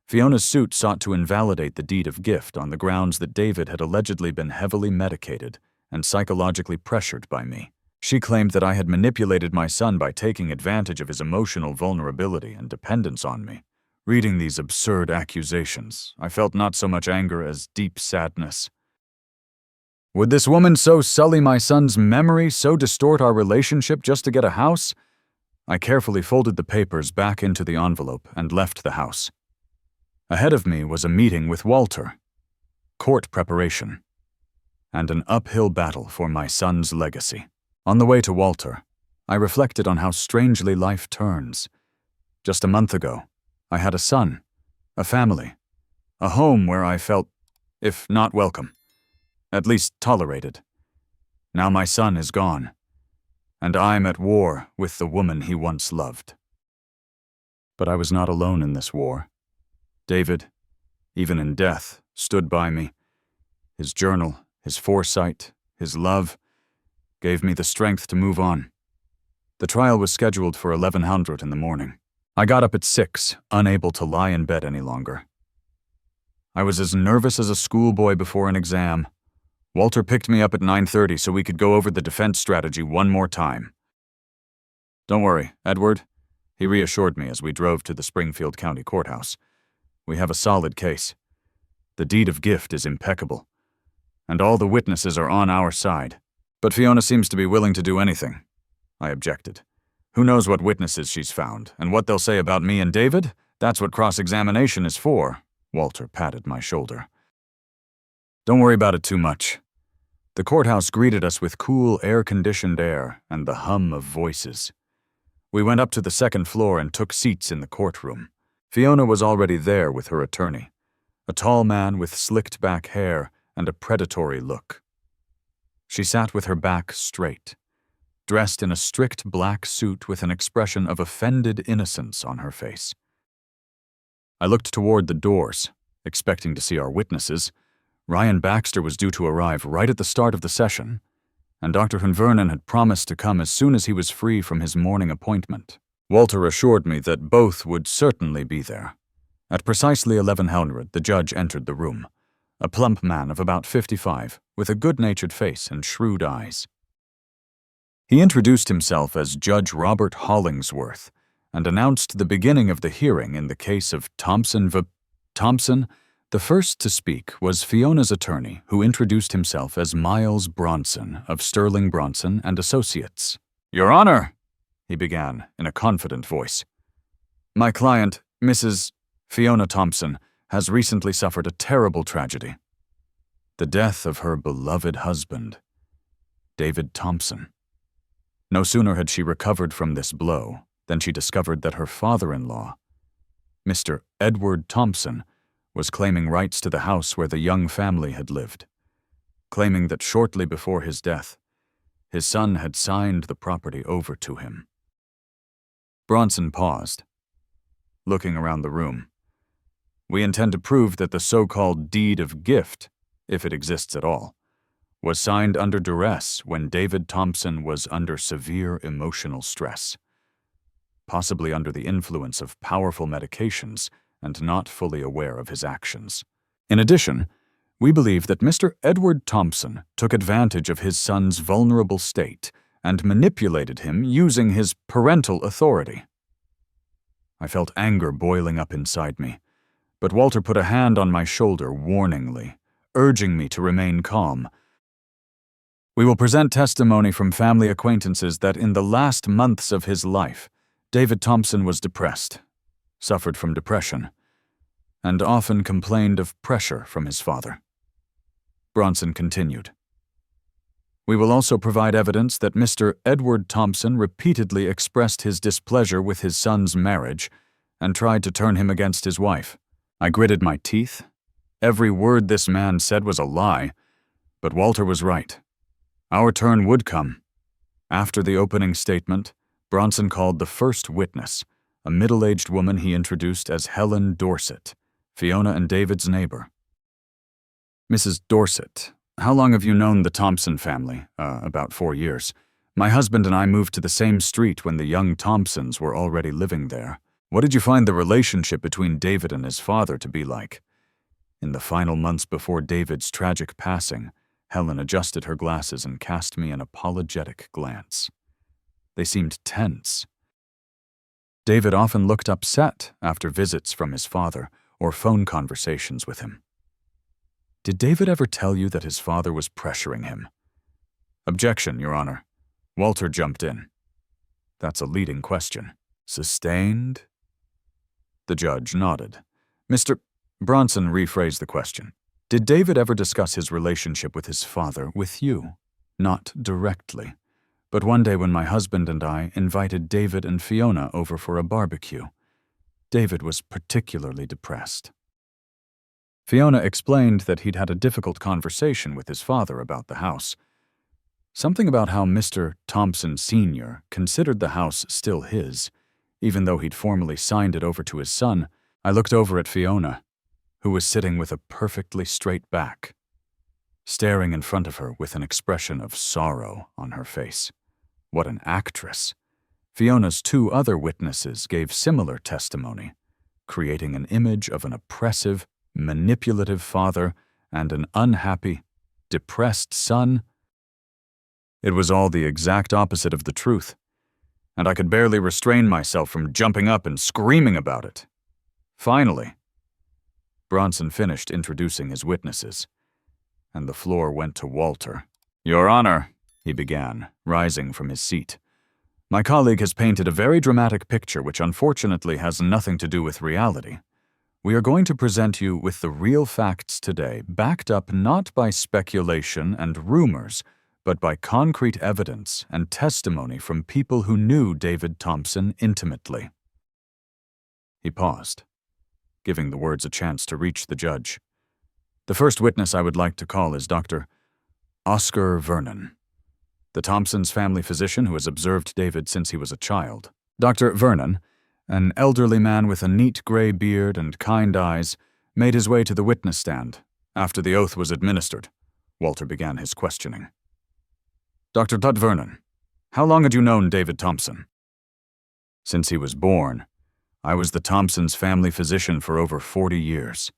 Fiona's suit sought to invalidate the deed of gift on the grounds that David had allegedly been heavily medicated and psychologically pressured by me. She claimed that I had manipulated my son by taking advantage of his emotional vulnerability and dependence on me. Reading these absurd accusations, I felt not so much anger as deep sadness. Would this woman so sully my son's memory, so distort our relationship just to get a house? I carefully folded the papers back into the envelope and left the house. Ahead of me was a meeting with Walter, court preparation, and an uphill battle for my son's legacy. On the way to Walter, I reflected on how strangely life turns. Just a month ago, I had a son, a family, a home where I felt, if not welcome, at least tolerated. Now my son is gone, and I'm at war with the woman he once loved. But I was not alone in this war. David, even in death, stood by me. His journal, his foresight, his love, gave me the strength to move on. The trial was scheduled for 1100 in the morning. I got up at 6, unable to lie in bed any longer. I was as nervous as a schoolboy before an exam. Walter picked me up at 9:30 so we could go over the defense strategy one more time. Don't worry, Edward, he reassured me as we drove to the Springfield County Courthouse. We have a solid case. The deed of gift is impeccable, and all the witnesses are on our side. But Fiona seems to be willing to do anything, I objected. Who knows what witnesses she's found, and what they'll say about me and David? That's what cross-examination is for. Walter patted my shoulder. Don't worry about it too much. The courthouse greeted us with cool, air-conditioned air and the hum of voices. We went up to the second floor and took seats in the courtroom. Fiona was already there with her attorney, a tall man with slicked-back hair and a predatory look. She sat with her back straight, dressed in a strict black suit with an expression of offended innocence on her face. I looked toward the doors, expecting to see our witnesses. Ryan Baxter was due to arrive right at the start of the session, and Dr. Vernon had promised to come as soon as he was free from his morning appointment. Walter assured me that both would certainly be there. At precisely 1100, the judge entered the room, a plump man of about 55, with a good-natured face and shrewd eyes. He introduced himself as Judge Robert Hollingsworth and announced the beginning of the hearing in the case of Thompson. The first to speak was Fiona's attorney, who introduced himself as Miles Bronson of Sterling Bronson and Associates. Your Honor, he began in a confident voice. My client, Mrs. Fiona Thompson, has recently suffered a terrible tragedy. The death of her beloved husband, David Thompson. No sooner had she recovered from this blow than she discovered that her father-in-law, Mr. Edward Thompson, was claiming rights to the house where the young family had lived, claiming that shortly before his death, His son had signed the property over to him. Bronson paused, looking around the room. We intend to prove that the so-called deed of gift, if it exists at all, was signed under duress when David Thompson was under severe emotional stress, possibly under the influence of powerful medications and not fully aware of his actions. In addition, we believe that Mr. Edward Thompson took advantage of his son's vulnerable state and manipulated him using his parental authority. I felt anger boiling up inside me, but Walter put a hand on my shoulder warningly, urging me to remain calm. We will present testimony from family acquaintances that in the last months of his life, David Thompson was depressed, suffered from depression, and often complained of pressure from his father. Bronson continued. We will also provide evidence that Mr. Edward Thompson repeatedly expressed his displeasure with his son's marriage and tried to turn him against his wife. I gritted my teeth. Every word this man said was a lie, but Walter was right. Our turn would come. After the opening statement, Bronson called the first witness, a middle-aged woman he introduced as Helen Dorset, Fiona and David's neighbor. Mrs. Dorset, how long have you known the Thompson family? About 4 years. My husband and I moved to the same street when the young Thompsons were already living there. What did you find the relationship between David and his father to be like? In the final months before David's tragic passing, Helen adjusted her glasses and cast me an apologetic glance. They seemed tense. David often looked upset after visits from his father or phone conversations with him. Did David ever tell you that his father was pressuring him? Objection, Your Honor. Walter jumped in. That's a leading question. Sustained? The judge nodded. Mr. Bronson rephrased the question. Did David ever discuss his relationship with his father with you? Not directly, but one day when my husband and I invited David and Fiona over for a barbecue. David was particularly depressed. Fiona explained that he'd had a difficult conversation with his father about the house. Something about how Mr. Thompson Sr. considered the house still his, even though he'd formally signed it over to his son. I looked over at Fiona, who was sitting with a perfectly straight back, staring in front of her with an expression of sorrow on her face. What an actress. Fiona's 2 other witnesses gave similar testimony, creating an image of an oppressive, manipulative father and an unhappy, depressed son. It was all the exact opposite of the truth, and I could barely restrain myself from jumping up and screaming about it. Finally, Bronson finished introducing his witnesses, and the floor went to Walter. Your Honor, he began, rising from his seat. My colleague has painted a very dramatic picture which unfortunately has nothing to do with reality. We are going to present you with the real facts today, backed up not by speculation and rumors, but by concrete evidence and testimony from people who knew David Thompson intimately. He paused, giving the words a chance to reach the judge. The first witness I would like to call is Dr. Oscar Vernon, the Thompsons' family physician who has observed David since he was a child. Dr. Vernon, an elderly man with a neat gray beard and kind eyes, made his way to the witness stand. After the oath was administered, Walter began his questioning. Dr. Tut Vernon, how long had you known David Thompson? Since he was born. I was the Thompsons' family physician for over 40 years.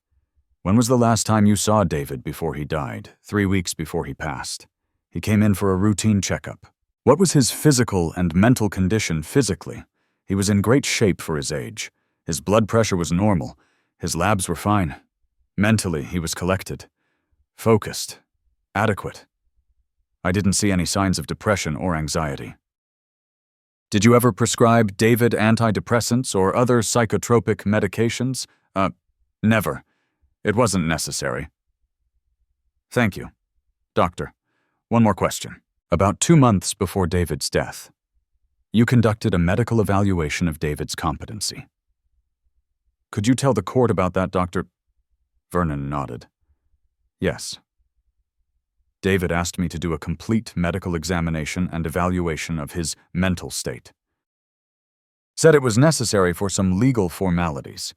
When was the last time you saw David before he died? 3 weeks before he passed. He came in for a routine checkup. What was his physical and mental condition physically? He was in great shape for his age. His blood pressure was normal. His labs were fine. Mentally, he was collected, focused, adequate. I didn't see any signs of depression or anxiety. Did you ever prescribe David antidepressants or other psychotropic medications? Never. It wasn't necessary. Thank you. Doctor, one more question. About 2 months before David's death, you conducted a medical evaluation of David's competency. Could you tell the court about that, Dr.? Vernon nodded. Yes. David asked me to do a complete medical examination and evaluation of his mental state. Said it was necessary for some legal formalities.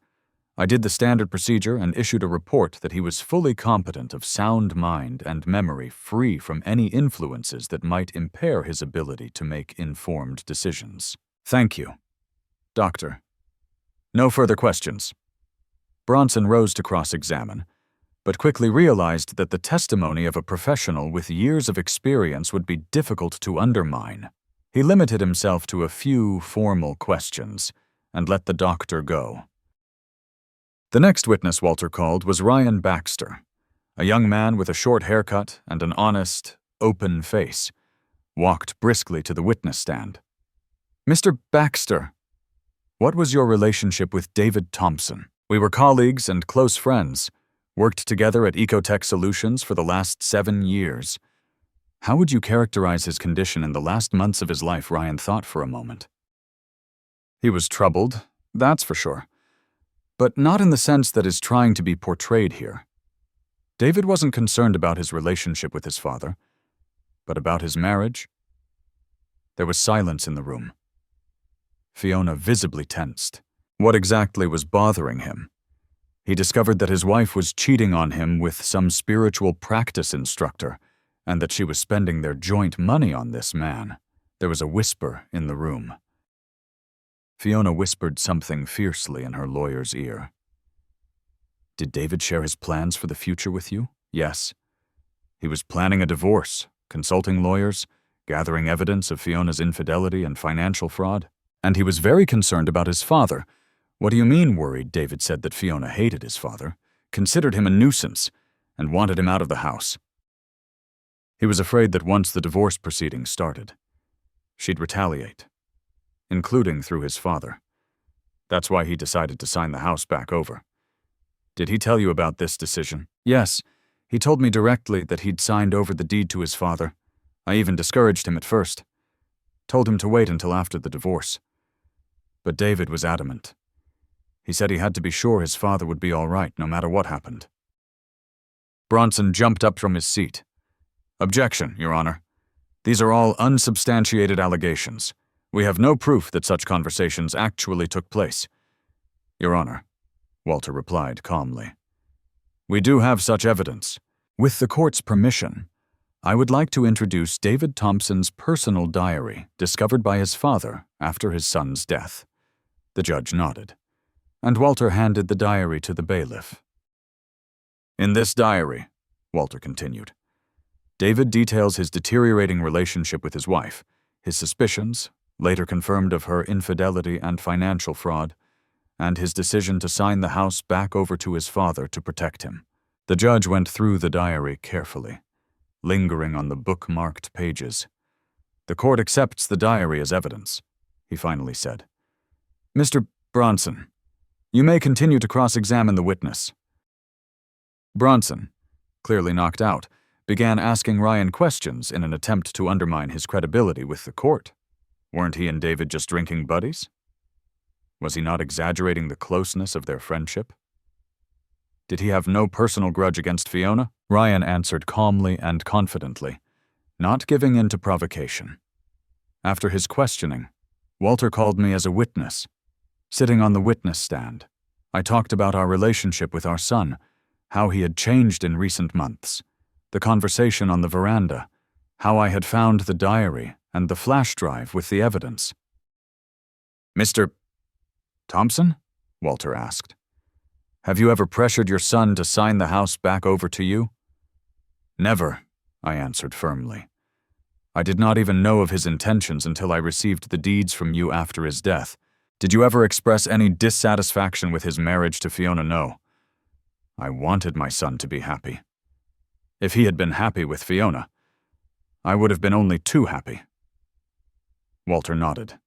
I did the standard procedure and issued a report that he was fully competent, of sound mind and memory, free from any influences that might impair his ability to make informed decisions. Thank you, Doctor. No further questions. Bronson rose to cross-examine, but quickly realized that the testimony of a professional with years of experience would be difficult to undermine. He limited himself to a few formal questions and let the doctor go. The next witness Walter called was Ryan Baxter, a young man with a short haircut and an honest, open face, walked briskly to the witness stand. Mr. Baxter, what was your relationship with David Thompson? We were colleagues and close friends, worked together at Ecotech Solutions for the last 7 years. How would you characterize his condition in the last months of his life? Ryan thought for a moment. He was troubled, that's for sure, but not in the sense that is trying to be portrayed here. David wasn't concerned about his relationship with his father, but about his marriage. There was silence in the room. Fiona visibly tensed. What exactly was bothering him? He discovered that his wife was cheating on him with some spiritual practice instructor, and that she was spending their joint money on this man. There was a whisper in the room. Fiona whispered something fiercely in her lawyer's ear. Did David share his plans for the future with you? Yes. He was planning a divorce, consulting lawyers, gathering evidence of Fiona's infidelity and financial fraud, and he was very concerned about his father. What do you mean worried? David said that Fiona hated his father, considered him a nuisance, and wanted him out of the house. He was afraid that once the divorce proceedings started, she'd retaliate, including through his father. That's why he decided to sign the house back over. Did he tell you about this decision? Yes, he told me directly that he'd signed over the deed to his father. I even discouraged him at first. Told him to wait until after the divorce. But David was adamant. He said he had to be sure his father would be all right no matter what happened. Bronson jumped up from his seat. Objection, Your Honor. These are all unsubstantiated allegations. We have no proof that such conversations actually took place. Your Honor, Walter replied calmly. We do have such evidence. With the court's permission, I would like to introduce David Thompson's personal diary discovered by his father after his son's death. The judge nodded, and Walter handed the diary to the bailiff. In this diary, Walter continued, David details his deteriorating relationship with his wife, his suspicions, later confirmed, of her infidelity and financial fraud, and his decision to sign the house back over to his father to protect him. The judge went through the diary carefully, lingering on the bookmarked pages. The court accepts the diary as evidence, he finally said. Mr. Bronson, you may continue to cross-examine the witness. Bronson, clearly knocked out, began asking Ryan questions in an attempt to undermine his credibility with the court. Weren't he and David just drinking buddies? Was he not exaggerating the closeness of their friendship? Did he have no personal grudge against Fiona? Ryan answered calmly and confidently, not giving in to provocation. After his questioning, Walter called me as a witness. Sitting on the witness stand, I talked about our relationship with our son, how he had changed in recent months, the conversation on the veranda, how I had found the diary and the flash drive with the evidence. Mr. Thompson? Walter asked. Have you ever pressured your son to sign the house back over to you? Never, I answered firmly. I did not even know of his intentions until I received the deeds from you after his death. Did you ever express any dissatisfaction with his marriage to Fiona? No. I wanted my son to be happy. If he had been happy with Fiona, I would have been only too happy. Walter nodded.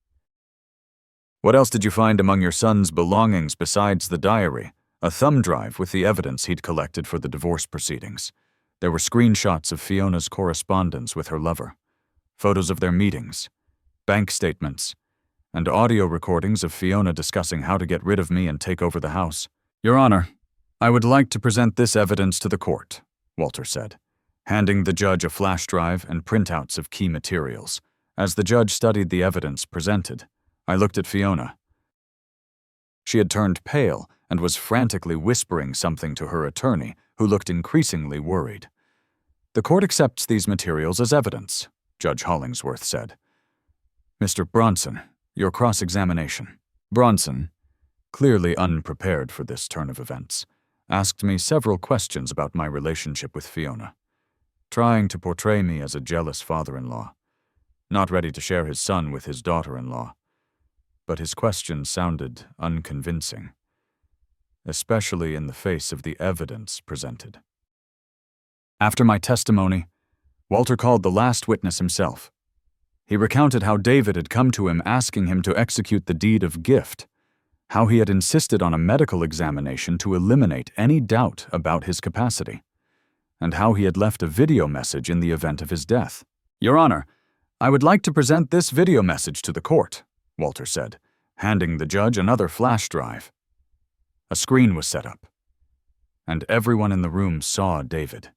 What else did you find among your son's belongings besides the diary, a thumb drive with the evidence he'd collected for the divorce proceedings? There were screenshots of Fiona's correspondence with her lover, photos of their meetings, bank statements, and audio recordings of Fiona discussing how to get rid of me and take over the house. Your Honor, I would like to present this evidence to the court, Walter said, handing the judge a flash drive and printouts of key materials. As the judge studied the evidence presented, I looked at Fiona. She had turned pale and was frantically whispering something to her attorney, who looked increasingly worried. "The court accepts these materials as evidence," Judge Hollingsworth said. "Mr. Bronson, your cross-examination." Bronson, clearly unprepared for this turn of events, asked me several questions about my relationship with Fiona, trying to portray me as a jealous father-in-law, not ready to share his son with his daughter-in-law. But his questions sounded unconvincing, especially in the face of the evidence presented. After my testimony, Walter called the last witness himself. He recounted how David had come to him asking him to execute the deed of gift, how he had insisted on a medical examination to eliminate any doubt about his capacity, and how he had left a video message in the event of his death. "Your Honor, I would like to present this video message to the court," Walter said, handing the judge another flash drive. A screen was set up, and everyone in the room saw David,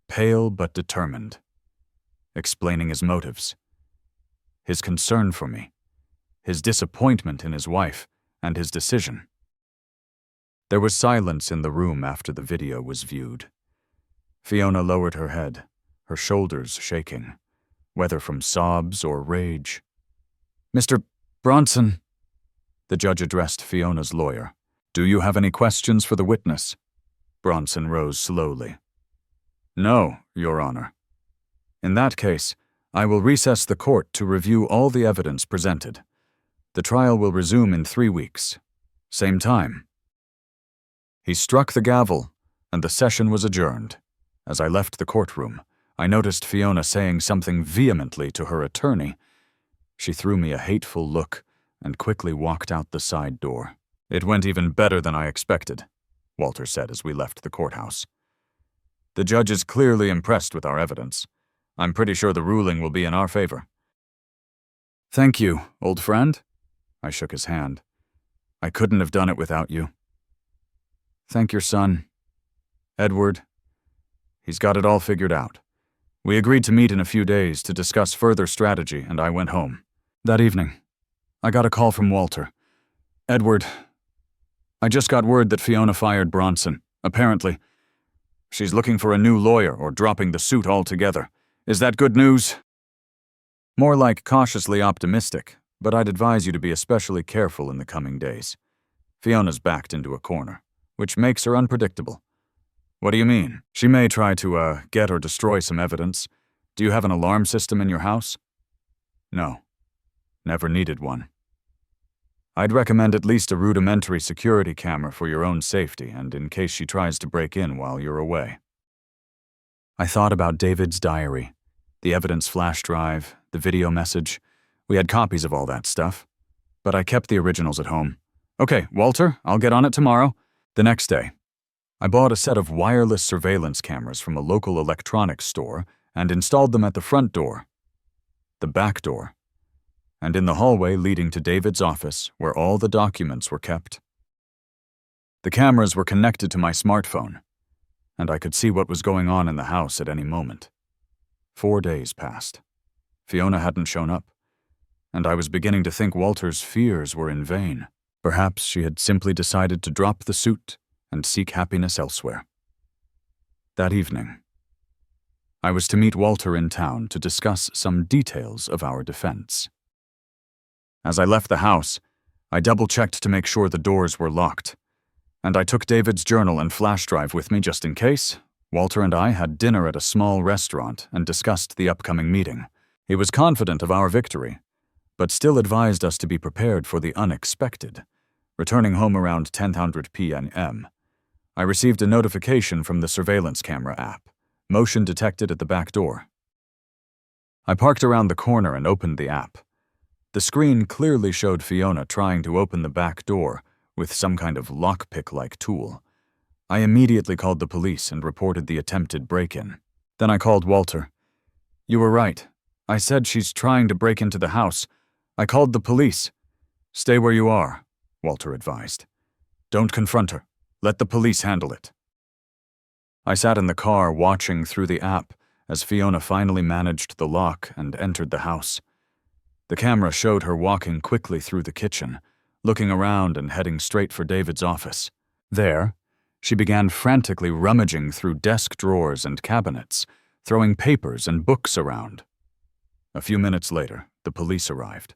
pale but determined, explaining his motives, his concern for me, his disappointment in his wife, and his decision. There was silence in the room after the video was viewed. Fiona lowered her head, her shoulders shaking, whether from sobs or rage. "Mr. Bronson," the judge addressed Fiona's lawyer, "do you have any questions for the witness?" Bronson rose slowly. "No, Your Honor. In that case, I will recess the court to review all the evidence presented. The trial will resume in 3 weeks. Same time." He struck the gavel, and the session was adjourned. As I left the courtroom, I noticed Fiona saying something vehemently to her attorney. She threw me a hateful look and quickly walked out the side door. "It went even better than I expected," Walter said as we left the courthouse. "The judge is clearly impressed with our evidence. I'm pretty sure the ruling will be in our favor." "Thank you, old friend." I shook his hand. "I couldn't have done it without you." "Thank your son, Edward. He's got it all figured out. We agreed to meet in a few days to discuss further strategy, and I went home. That evening, I got a call from Walter. "Edward, I just got word that Fiona fired Bronson. Apparently, she's looking for a new lawyer or dropping the suit altogether. Is that good news?" "More like cautiously optimistic, but I'd advise you to be especially careful in the coming days. Fiona's backed into a corner, which makes her unpredictable." "What do you mean?" "She may try to, get or destroy some evidence. Do you have an alarm system in your house?" "No. Never needed one." "I'd recommend at least a rudimentary security camera for your own safety and in case she tries to break in while you're away." I thought about David's diary, the evidence flash drive, the video message. We had copies of all that stuff, but I kept the originals at home. "Okay, Walter, I'll get on it tomorrow." The next day, I bought a set of wireless surveillance cameras from a local electronics store and installed them at the front door, the back door, and in the hallway leading to David's office where all the documents were kept. The cameras were connected to my smartphone, and I could see what was going on in the house at any moment. 4 days passed. Fiona hadn't shown up, and I was beginning to think Walter's fears were in vain. Perhaps she had simply decided to drop the suit and seek happiness elsewhere. That evening, I was to meet Walter in town to discuss some details of our defense. As I left the house, I double-checked to make sure the doors were locked, and I took David's journal and flash drive with me just in case. Walter and I had dinner at a small restaurant and discussed the upcoming meeting. He was confident of our victory, but still advised us to be prepared for the unexpected. Returning home around 10:00 p.m., I received a notification from the surveillance camera app, motion detected at the back door. I parked around the corner and opened the app. The screen clearly showed Fiona trying to open the back door with some kind of lockpick-like tool. I immediately called the police and reported the attempted break-in. Then I called Walter. "You were right. I said she's trying to break into the house. I called the police." "Stay where you are," Walter advised. "Don't confront her. Let the police handle it." I sat in the car watching through the app as Fiona finally managed the lock and entered the house. The camera showed her walking quickly through the kitchen, looking around and heading straight for David's office. There, she began frantically rummaging through desk drawers and cabinets, throwing papers and books around. A few minutes later, the police arrived.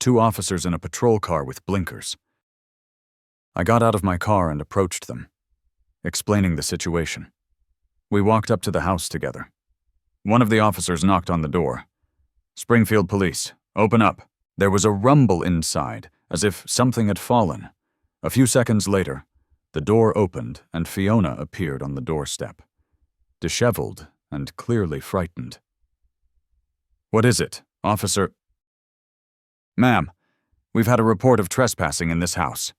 2 officers in a patrol car with blinkers. I got out of my car and approached them, explaining the situation. We walked up to the house together. One of the officers knocked on the door. "Springfield Police, open up." There was a rumble inside, as if something had fallen. A few seconds later, the door opened and Fiona appeared on the doorstep, disheveled and clearly frightened. "What is it, officer?" "Ma'am, we've had a report of trespassing in this house."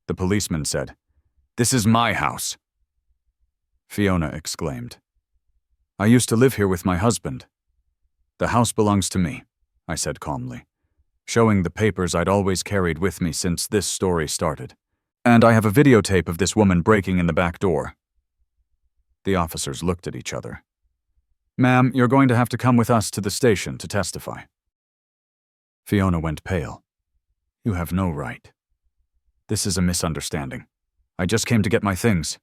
The policeman said, "This is my house." Fiona exclaimed, "I used to live here with my husband." "The house belongs to me," I said calmly, showing the papers I'd always carried with me since this story started. "And I have a videotape of this woman breaking in the back door." The officers looked at each other. "Ma'am, you're going to have to come with us to the station to testify." Fiona went pale. "You have no right. This is a misunderstanding. I just came to get my things."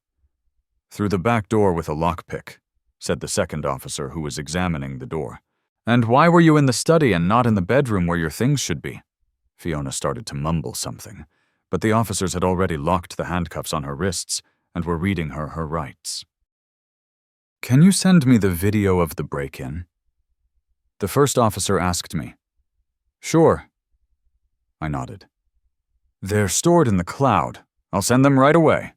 "Through the back door with a lockpick," said the second officer who was examining the door. "And why were you in the study and not in the bedroom where your things should be?" Fiona started to mumble something, but the officers had already locked the handcuffs on her wrists and were reading her rights. "Can you send me the video of the break-in?" The first officer asked me. "Sure." I nodded. "They're stored in the cloud. I'll send them right away."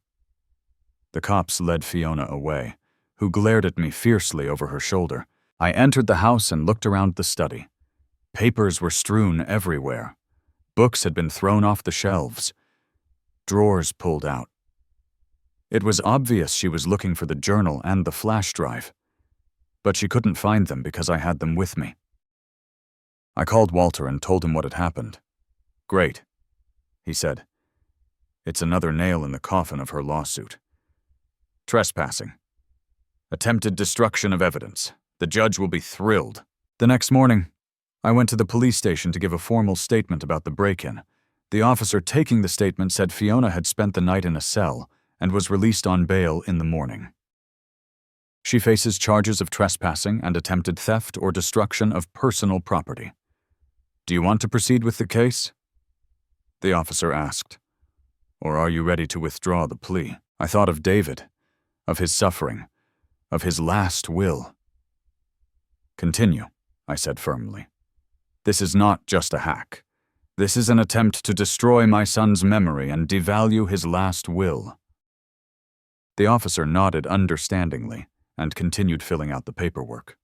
The cops led Fiona away, who glared at me fiercely over her shoulder. I entered the house and looked around the study. Papers were strewn everywhere. Books had been thrown off the shelves. Drawers pulled out. It was obvious she was looking for the journal and the flash drive, but she couldn't find them because I had them with me. I called Walter and told him what had happened. "Great," he said. "It's another nail in the coffin of her lawsuit. Trespassing. Attempted destruction of evidence. The judge will be thrilled." The next morning, I went to the police station to give a formal statement about the break-in. The officer taking the statement said Fiona had spent the night in a cell and was released on bail in the morning. She faces charges of trespassing and attempted theft or destruction of personal property. "Do you want to proceed with the case?" The officer asked. "Or are you ready to withdraw the plea?" I thought of David, of his suffering, of his last will. "Continue," I said firmly. "This is not just a hack. This is an attempt to destroy my son's memory and devalue his last will." The officer nodded understandingly and continued filling out the paperwork.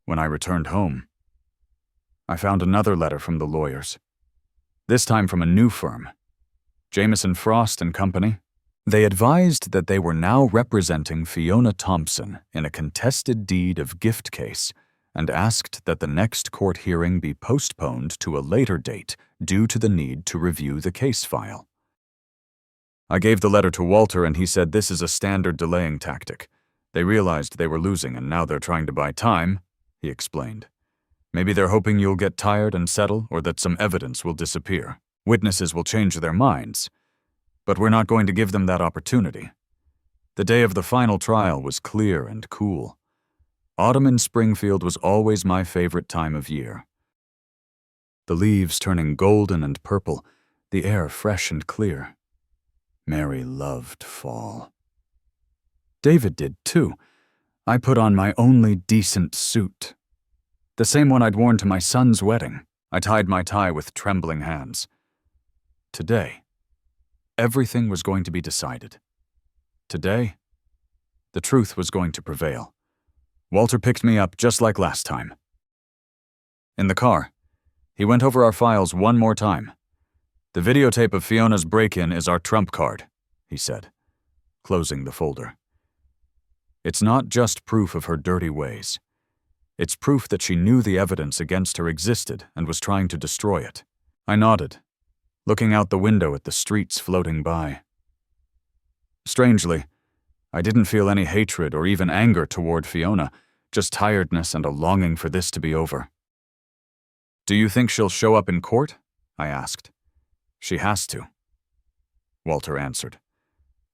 When I returned home, I found another letter from the lawyers, this time from a new firm, Jameson Frost and Company. They advised that they were now representing Fiona Thompson in a contested deed of gift case and asked that the next court hearing be postponed to a later date due to the need to review the case file. I gave the letter to Walter and he said this is a standard delaying tactic. They realized they were losing and now they're trying to buy time, he explained. Maybe they're hoping you'll get tired and settle or that some evidence will disappear. Witnesses will change their minds. But we're not going to give them that opportunity. The day of the final trial was clear and cool. Autumn in Springfield was always my favorite time of year. The leaves turning golden and purple, the air fresh and clear. Mary loved fall. David did too. I put on my only decent suit. The same one I'd worn to my son's wedding. I tied my tie with trembling hands. Today, everything was going to be decided. Today, the truth was going to prevail. Walter picked me up just like last time. In the car, he went over our files one more time. "The videotape of Fiona's break-in is our trump card," he said, closing the folder. "It's not just proof of her dirty ways. It's proof that she knew the evidence against her existed and was trying to destroy it." I nodded, looking out the window at the streets floating by. Strangely, I didn't feel any hatred or even anger toward Fiona, just tiredness and a longing for this to be over. "Do you think she'll show up in court?" I asked. "She has to," Walter answered.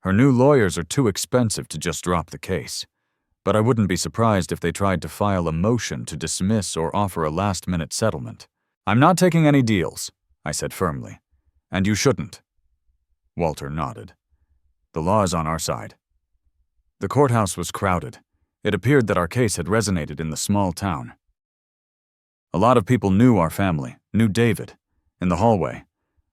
"Her new lawyers are too expensive to just drop the case, but I wouldn't be surprised if they tried to file a motion to dismiss or offer a last-minute settlement. I'm not taking any deals," I said firmly. "And you shouldn't." Walter nodded. "The law is on our side." The courthouse was crowded. It appeared that our case had resonated in the small town. A lot of people knew our family, knew David. In the hallway,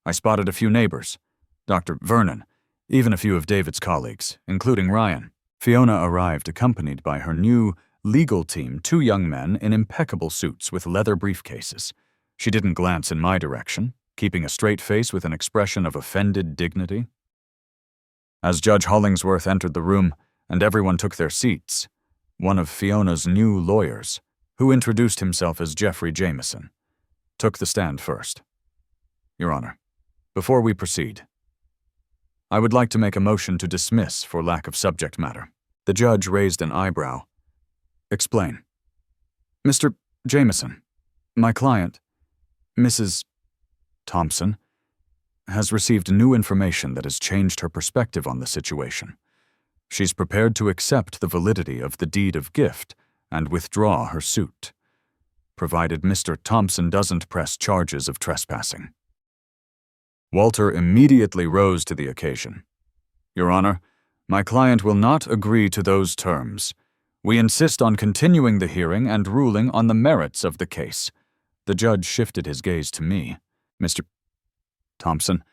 I spotted a few neighbors, Dr. Vernon, even a few of David's colleagues, including Ryan. Fiona arrived accompanied by her new legal team, 2 young men in impeccable suits with leather briefcases. She didn't glance in my direction, keeping a straight face with an expression of offended dignity. As Judge Hollingsworth entered the room and everyone took their seats, one of Fiona's new lawyers, who introduced himself as Jeffrey Jameson, took the stand first. "Your Honor, before we proceed, I would like to make a motion to dismiss for lack of subject matter." The judge raised an eyebrow. "Explain." "Mr. Jameson, my client, Mrs. Thompson, has received new information that has changed her perspective on the situation. She's prepared to accept the validity of the deed of gift and withdraw her suit, provided Mr. Thompson doesn't press charges of trespassing." Walter immediately rose to the occasion. "Your Honor, my client will not agree to those terms. We insist on continuing the hearing and ruling on the merits of the case." The judge shifted his gaze to me. "Mr. Thompson,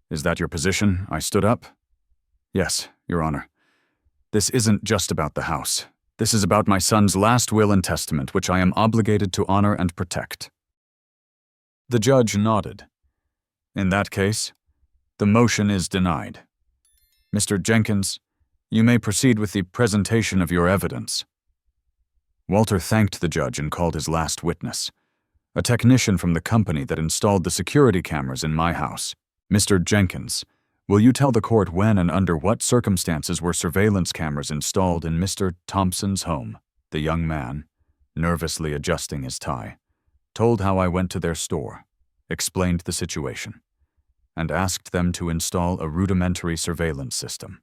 is that your position?" I stood up. "Yes, Your Honor. This isn't just about the house. This is about my son's last will and testament, which I am obligated to honor and protect." The judge nodded. "In that case, the motion is denied. Mr. Jenkins, you may proceed with the presentation of your evidence." Walter thanked the judge and called his last witness, a technician from the company that installed the security cameras in my house. "Mr. Jenkins, will you tell the court when and under what circumstances were surveillance cameras installed in Mr. Thompson's home?" The young man, nervously adjusting his tie, told how I went to their store, explained the situation, and asked them to install a rudimentary surveillance system.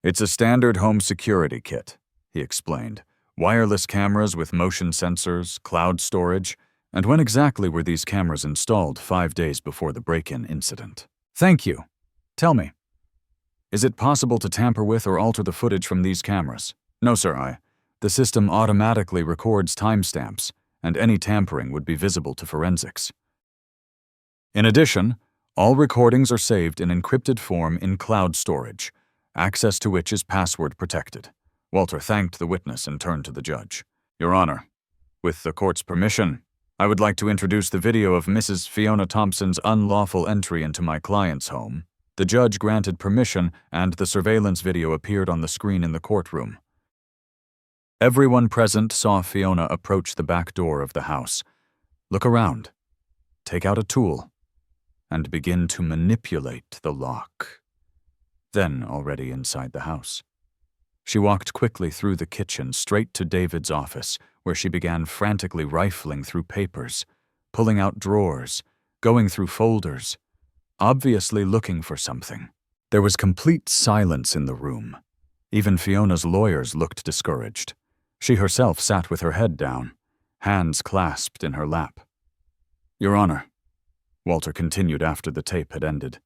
"It's a standard home security kit," he explained. "Wireless cameras with motion sensors, cloud storage, and when exactly were these cameras installed 5 days before the break-in incident?" "Thank you. Tell me, is it possible to tamper with or alter the footage from these cameras?" "No, sir, The system automatically records timestamps, and any tampering would be visible to forensics. In addition, all recordings are saved in encrypted form in cloud storage, access to which is password protected." Walter thanked the witness and turned to the judge. "Your Honor, with the court's permission, I would like to introduce the video of Mrs. Fiona Thompson's unlawful entry into my client's home." The judge granted permission, and the surveillance video appeared on the screen in the courtroom. Everyone present saw Fiona approach the back door of the house, look around, take out a tool, and begin to manipulate the lock. Then, already inside the house, she walked quickly through the kitchen straight to David's office, where she began frantically rifling through papers, pulling out drawers, going through folders, obviously looking for something. There was complete silence in the room. Even Fiona's lawyers looked discouraged. She herself sat with her head down, hands clasped in her lap. "Your Honor," Walter continued after the tape had ended,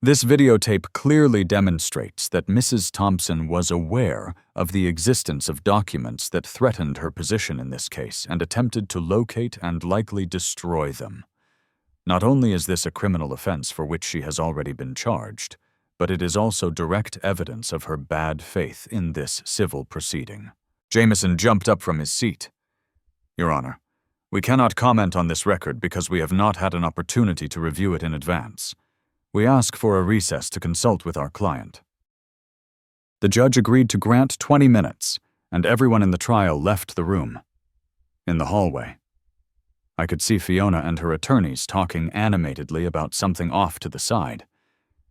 "this videotape clearly demonstrates that Mrs. Thompson was aware of the existence of documents that threatened her position in this case and attempted to locate and likely destroy them. Not only is this a criminal offense for which she has already been charged, but it is also direct evidence of her bad faith in this civil proceeding." Jameson jumped up from his seat. "Your Honor, we cannot comment on this record because we have not had an opportunity to review it in advance. We ask for a recess to consult with our client." The judge agreed to grant 20 minutes, and everyone in the trial left the room. In the hallway, I could see Fiona and her attorneys talking animatedly about something off to the side.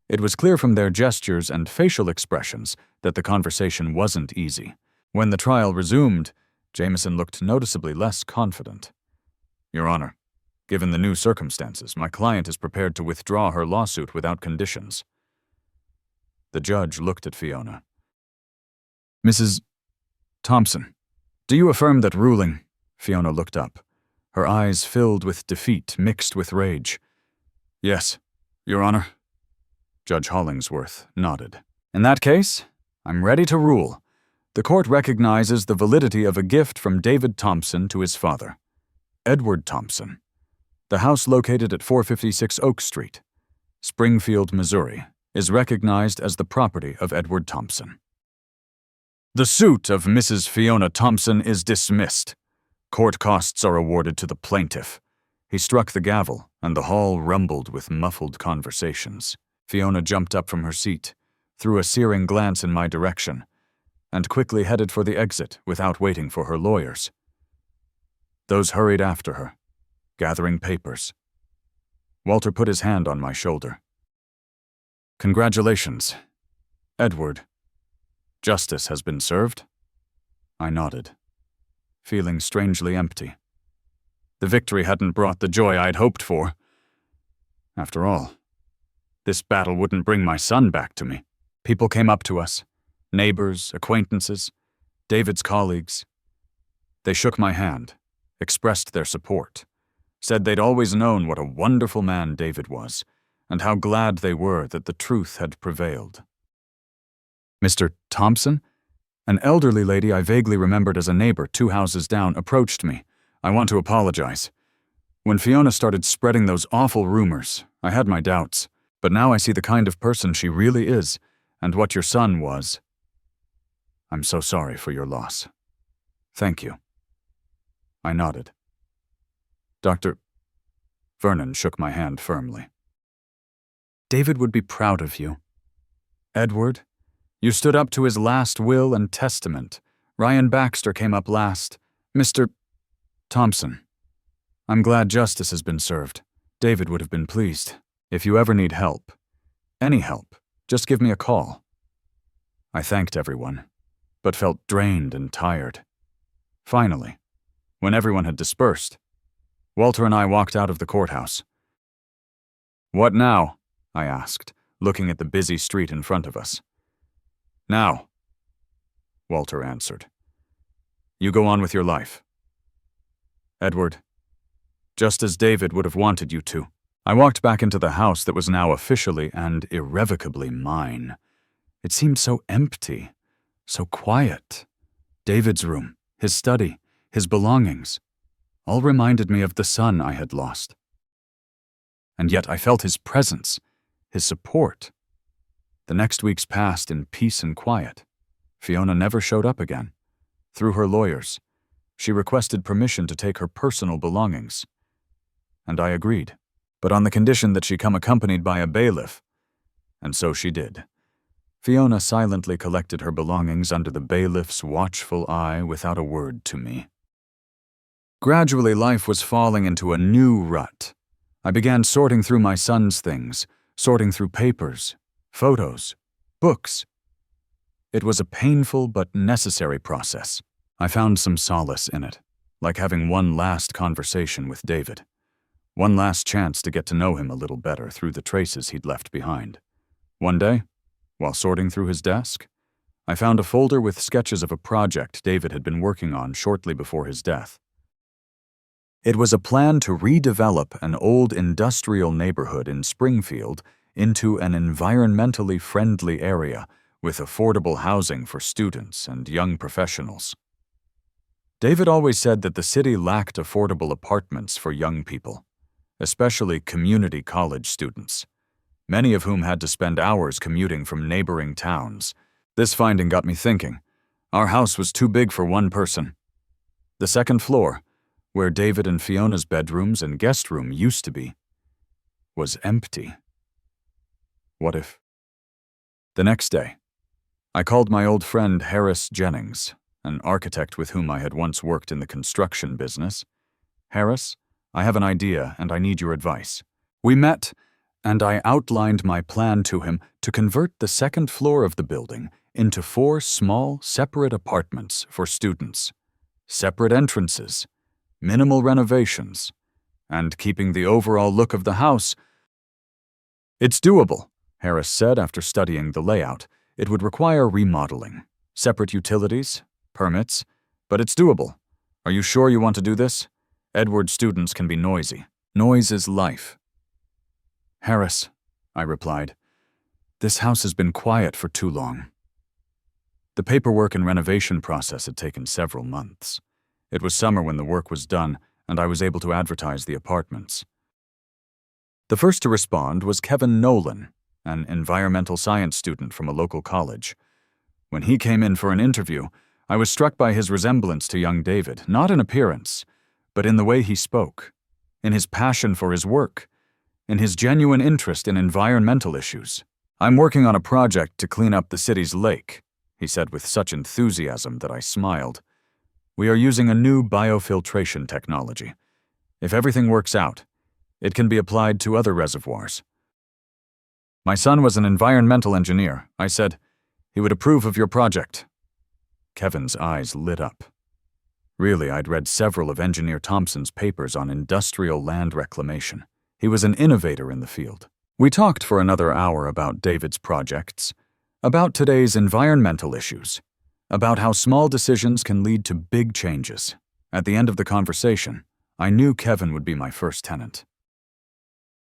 It was clear from their gestures and facial expressions that the conversation wasn't easy. When the trial resumed, Jameson looked noticeably less confident. Your Honor, given the new circumstances, my client is prepared to withdraw her lawsuit without conditions. The judge looked at Fiona. Mrs. Thompson, do you affirm that ruling? Fiona looked up, her eyes filled with defeat mixed with rage. Yes, Your Honor. Judge Hollingsworth nodded. In that case, I'm ready to rule. The court recognizes the validity of a gift from David Thompson to his father, Edward Thompson. The house located at 456 Oak Street, Springfield, Missouri, is recognized as the property of Edward Thompson. The suit of Mrs. Fiona Thompson is dismissed. Court costs are awarded to the plaintiff. He struck the gavel, and the hall rumbled with muffled conversations. Fiona jumped up from her seat, threw a searing glance in my direction, and quickly headed for the exit without waiting for her lawyers. Those hurried after her, gathering papers. Walter put his hand on my shoulder. Congratulations, Edward. Justice has been served? I nodded, feeling strangely empty. The victory hadn't brought the joy I'd hoped for. After all, this battle wouldn't bring my son back to me. People came up to us, neighbors, acquaintances, David's colleagues. They shook my hand, expressed their support, said they'd always known what a wonderful man David was, and how glad they were that the truth had prevailed. Mr. Thompson, an elderly lady I vaguely remembered as a neighbor 2 houses down, approached me. I want to apologize. When Fiona started spreading those awful rumors, I had my doubts, but now I see the kind of person she really is, and what your son was. I'm so sorry for your loss. Thank you. I nodded. Dr. Vernon shook my hand firmly. David would be proud of you. Edward, you stood up to his last will and testament. Ryan Baxter came up last. Mr. Thompson, I'm glad justice has been served. David would have been pleased. If you ever need help, any help, just give me a call. I thanked everyone, but felt drained and tired. Finally, when everyone had dispersed, Walter and I walked out of the courthouse. What now? I asked, looking at the busy street in front of us. Now, Walter answered. You go on with your life. Edward, just as David would have wanted you to. I walked back into the house that was now officially and irrevocably mine. It seemed so empty, so quiet. David's room, his study, his belongings, all reminded me of the son I had lost. And yet I felt his presence, his support. The next weeks passed in peace and quiet. Fiona never showed up again. Through her lawyers, she requested permission to take her personal belongings. And I agreed, but on the condition that she come accompanied by a bailiff. And so she did. Fiona silently collected her belongings under the bailiff's watchful eye without a word to me. Gradually, life was falling into a new rut. I began sorting through my son's things, sorting through papers, photos, books. It was a painful but necessary process. I found some solace in it, like having one last conversation with David. One last chance to get to know him a little better through the traces he'd left behind. One day, while sorting through his desk, I found a folder with sketches of a project David had been working on shortly before his death. It was a plan to redevelop an old industrial neighborhood in Springfield into an environmentally friendly area with affordable housing for students and young professionals. David always said that the city lacked affordable apartments for young people, especially community college students, many of whom had to spend hours commuting from neighboring towns. This finding got me thinking. Our house was too big for one person. The second floor, where David and Fiona's bedrooms and guest room used to be, was empty. What if? The next day, I called my old friend Harris Jennings, an architect with whom I had once worked in the construction business. Harris, I have an idea and I need your advice. We met and I outlined my plan to him to convert the second floor of the building into 4 small, separate apartments for students. Separate entrances, minimal renovations, and keeping the overall look of the house. "It's doable," Harris said after studying the layout. "It would require remodeling, separate utilities, permits, but it's doable. Are you sure you want to do this? Edward's students can be noisy. Noise is life." "Harris," I replied, "this house has been quiet for too long." The paperwork and renovation process had taken several months. It was summer when the work was done, and I was able to advertise the apartments. The first to respond was Kevin Nolan, an environmental science student from a local college. When he came in for an interview, I was struck by his resemblance to young David, not in appearance, but in the way he spoke, in his passion for his work, in his genuine interest in environmental issues. "I'm working on a project to clean up the city's lake," he said with such enthusiasm that I smiled. "We are using a new biofiltration technology. If everything works out, it can be applied to other reservoirs." "My son was an environmental engineer," I said. "He would approve of your project." Kevin's eyes lit up. Really, I'd read several of Engineer Thompson's papers on industrial land reclamation. He was an innovator in the field. We talked for another hour about David's projects, about today's environmental issues, about how small decisions can lead to big changes. At the end of the conversation, I knew Kevin would be my first tenant.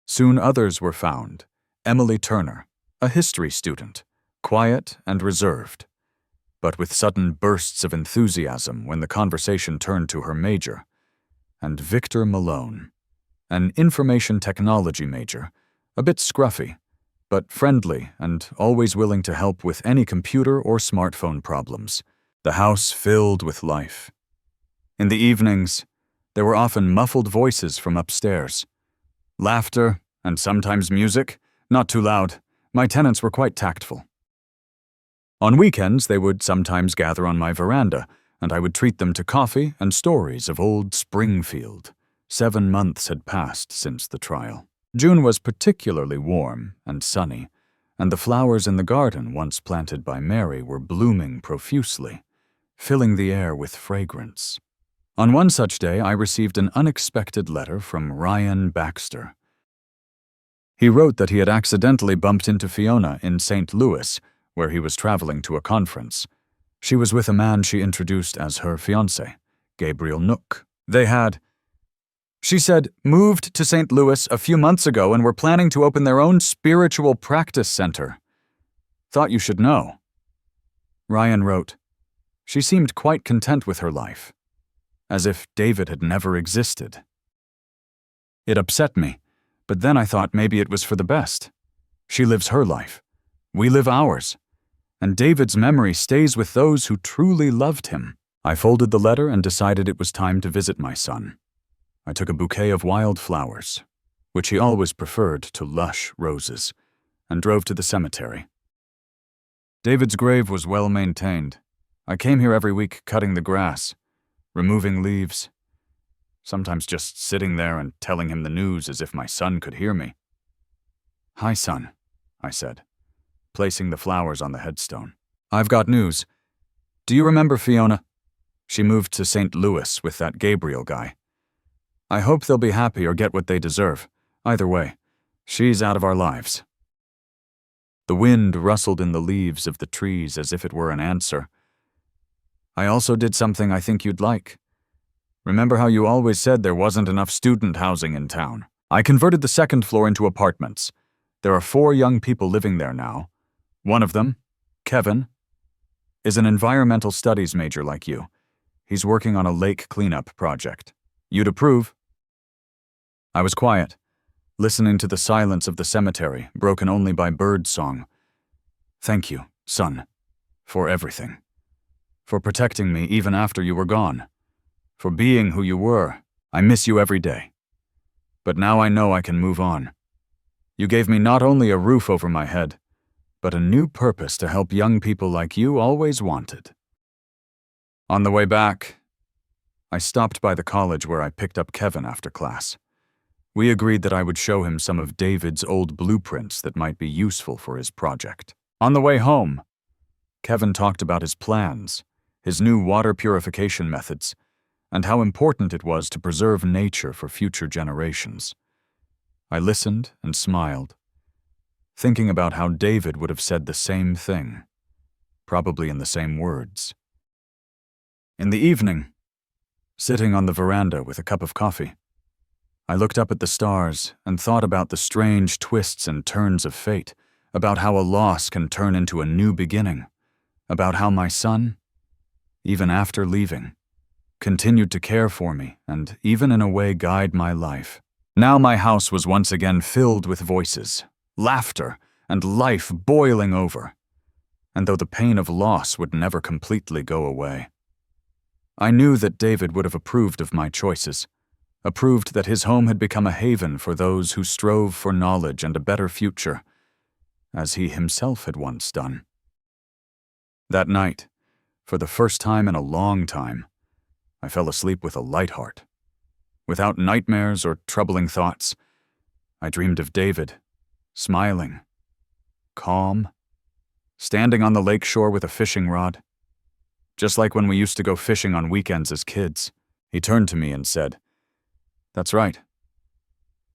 Soon others were found. Emily Turner, a history student, quiet and reserved, but with sudden bursts of enthusiasm when the conversation turned to her major, and Victor Malone, an information technology major, a bit scruffy, but friendly and always willing to help with any computer or smartphone problems. The house filled with life. In the evenings, there were often muffled voices from upstairs. Laughter and sometimes music, not too loud. My tenants were quite tactful. On weekends, they would sometimes gather on my veranda, and I would treat them to coffee and stories of old Springfield. 7 months had passed since the trial. June was particularly warm and sunny, and the flowers in the garden once planted by Mary were blooming profusely, filling the air with fragrance. On one such day, I received an unexpected letter from Ryan Baxter. He wrote that he had accidentally bumped into Fiona in St. Louis, where he was traveling to a conference. She was with a man she introduced as her fiancé, Gabriel Nook. They had, she said, moved to St. Louis a few months ago and were planning to open their own spiritual practice center. Thought you should know. Ryan wrote, she seemed quite content with her life, as if David had never existed. It upset me, but then I thought maybe it was for the best. She lives her life. We live ours. And David's memory stays with those who truly loved him. I folded the letter and decided it was time to visit my son. I took a bouquet of wildflowers, which he always preferred to lush roses, and drove to the cemetery. David's grave was well maintained. I came here every week cutting the grass, removing leaves, sometimes just sitting there and telling him the news as if my son could hear me. "Hi, son," I said, placing the flowers on the headstone. "I've got news. Do you remember Fiona? She moved to St. Louis with that Gabriel guy. I hope they'll be happy or get what they deserve. Either way, she's out of our lives." The wind rustled in the leaves of the trees as if it were an answer. "I also did something I think you'd like. Remember how you always said there wasn't enough student housing in town? I converted the second floor into apartments. There are 4 young people living there now. One of them, Kevin, is an environmental studies major like you. He's working on a lake cleanup project. You'd approve?" I was quiet, listening to the silence of the cemetery, broken only by bird song. "Thank you, son, for everything. For protecting me even after you were gone. For being who you were. I miss you every day. But now I know I can move on. You gave me not only a roof over my head, but a new purpose to help young people like you always wanted." On the way back, I stopped by the college where I picked up Kevin after class. We agreed that I would show him some of David's old blueprints that might be useful for his project. On the way home, Kevin talked about his plans, his new water purification methods, and how important it was to preserve nature for future generations. I listened and smiled, thinking about how David would have said the same thing, probably in the same words. In the evening, sitting on the veranda with a cup of coffee, I looked up at the stars and thought about the strange twists and turns of fate, about how a loss can turn into a new beginning, about how my son, even after leaving, continued to care for me and even in a way guide my life. Now my house was once again filled with voices, laughter, and life boiling over, and though the pain of loss would never completely go away. I knew that David would have approved of my choices, approved that his home had become a haven for those who strove for knowledge and a better future, as he himself had once done. That night, for the first time in a long time, I fell asleep with a light heart. Without nightmares or troubling thoughts, I dreamed of David, smiling, calm, standing on the lake shore with a fishing rod. Just like when we used to go fishing on weekends as kids, he turned to me and said, "That's right,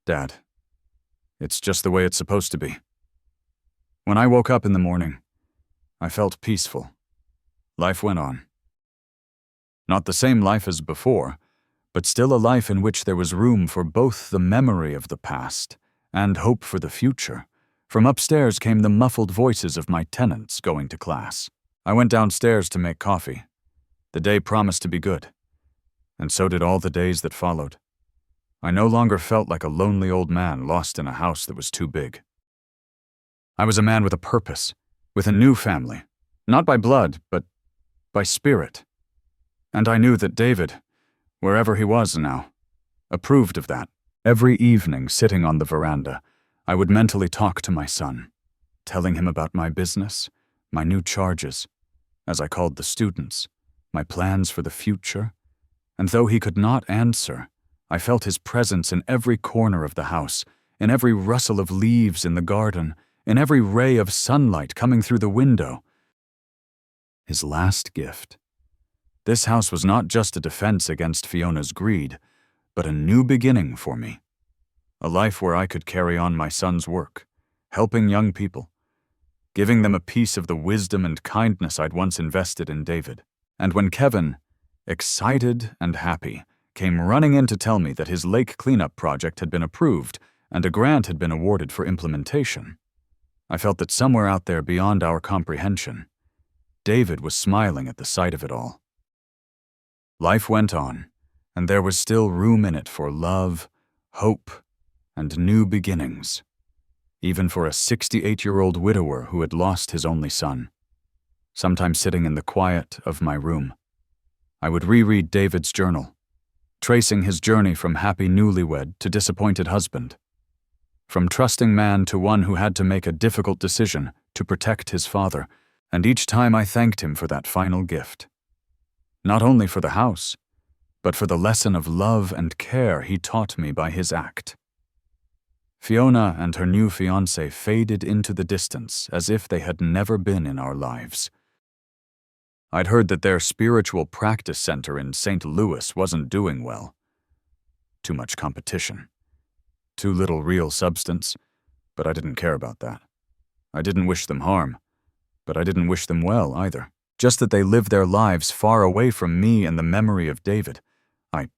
Dad. It's just the way it's supposed to be." When I woke up in the morning, I felt peaceful. Life went on. Not the same life as before, but still a life in which there was room for both the memory of the past and hope for the future. From upstairs came the muffled voices of my tenants going to class. I went downstairs to make coffee. The day promised to be good, and so did all the days that followed. I no longer felt like a lonely old man lost in a house that was too big. I was a man with a purpose, with a new family, not by blood, but by spirit. And I knew that David, wherever he was now, approved of that. Every evening, sitting on the veranda, I would mentally talk to my son, telling him about my business, my new charges, as I called the students, my plans for the future, and though he could not answer, I felt his presence in every corner of the house, in every rustle of leaves in the garden, in every ray of sunlight coming through the window. His last gift. This house was not just a defense against Fiona's greed, but a new beginning for me. A life where I could carry on my son's work, helping young people, giving them a piece of the wisdom and kindness I'd once invested in David. And when Kevin, excited and happy, came running in to tell me that his lake cleanup project had been approved and a grant had been awarded for implementation, I felt that somewhere out there beyond our comprehension, David was smiling at the sight of it all. Life went on, and there was still room in it for love, hope, and new beginnings, even for a 68-year-old widower who had lost his only son. Sometimes sitting in the quiet of my room, I would reread David's journal, tracing his journey from happy newlywed to disappointed husband, from trusting man to one who had to make a difficult decision to protect his father, and each time I thanked him for that final gift. Not only for the house, but for the lesson of love and care he taught me by his act. Fiona and her new fiancé faded into the distance as if they had never been in our lives. I'd heard that their spiritual practice center in St. Louis wasn't doing well. Too much competition. Too little real substance, but I didn't care about that. I didn't wish them harm, but I didn't wish them well either. Just that they lived their lives far away from me and the memory of David. I,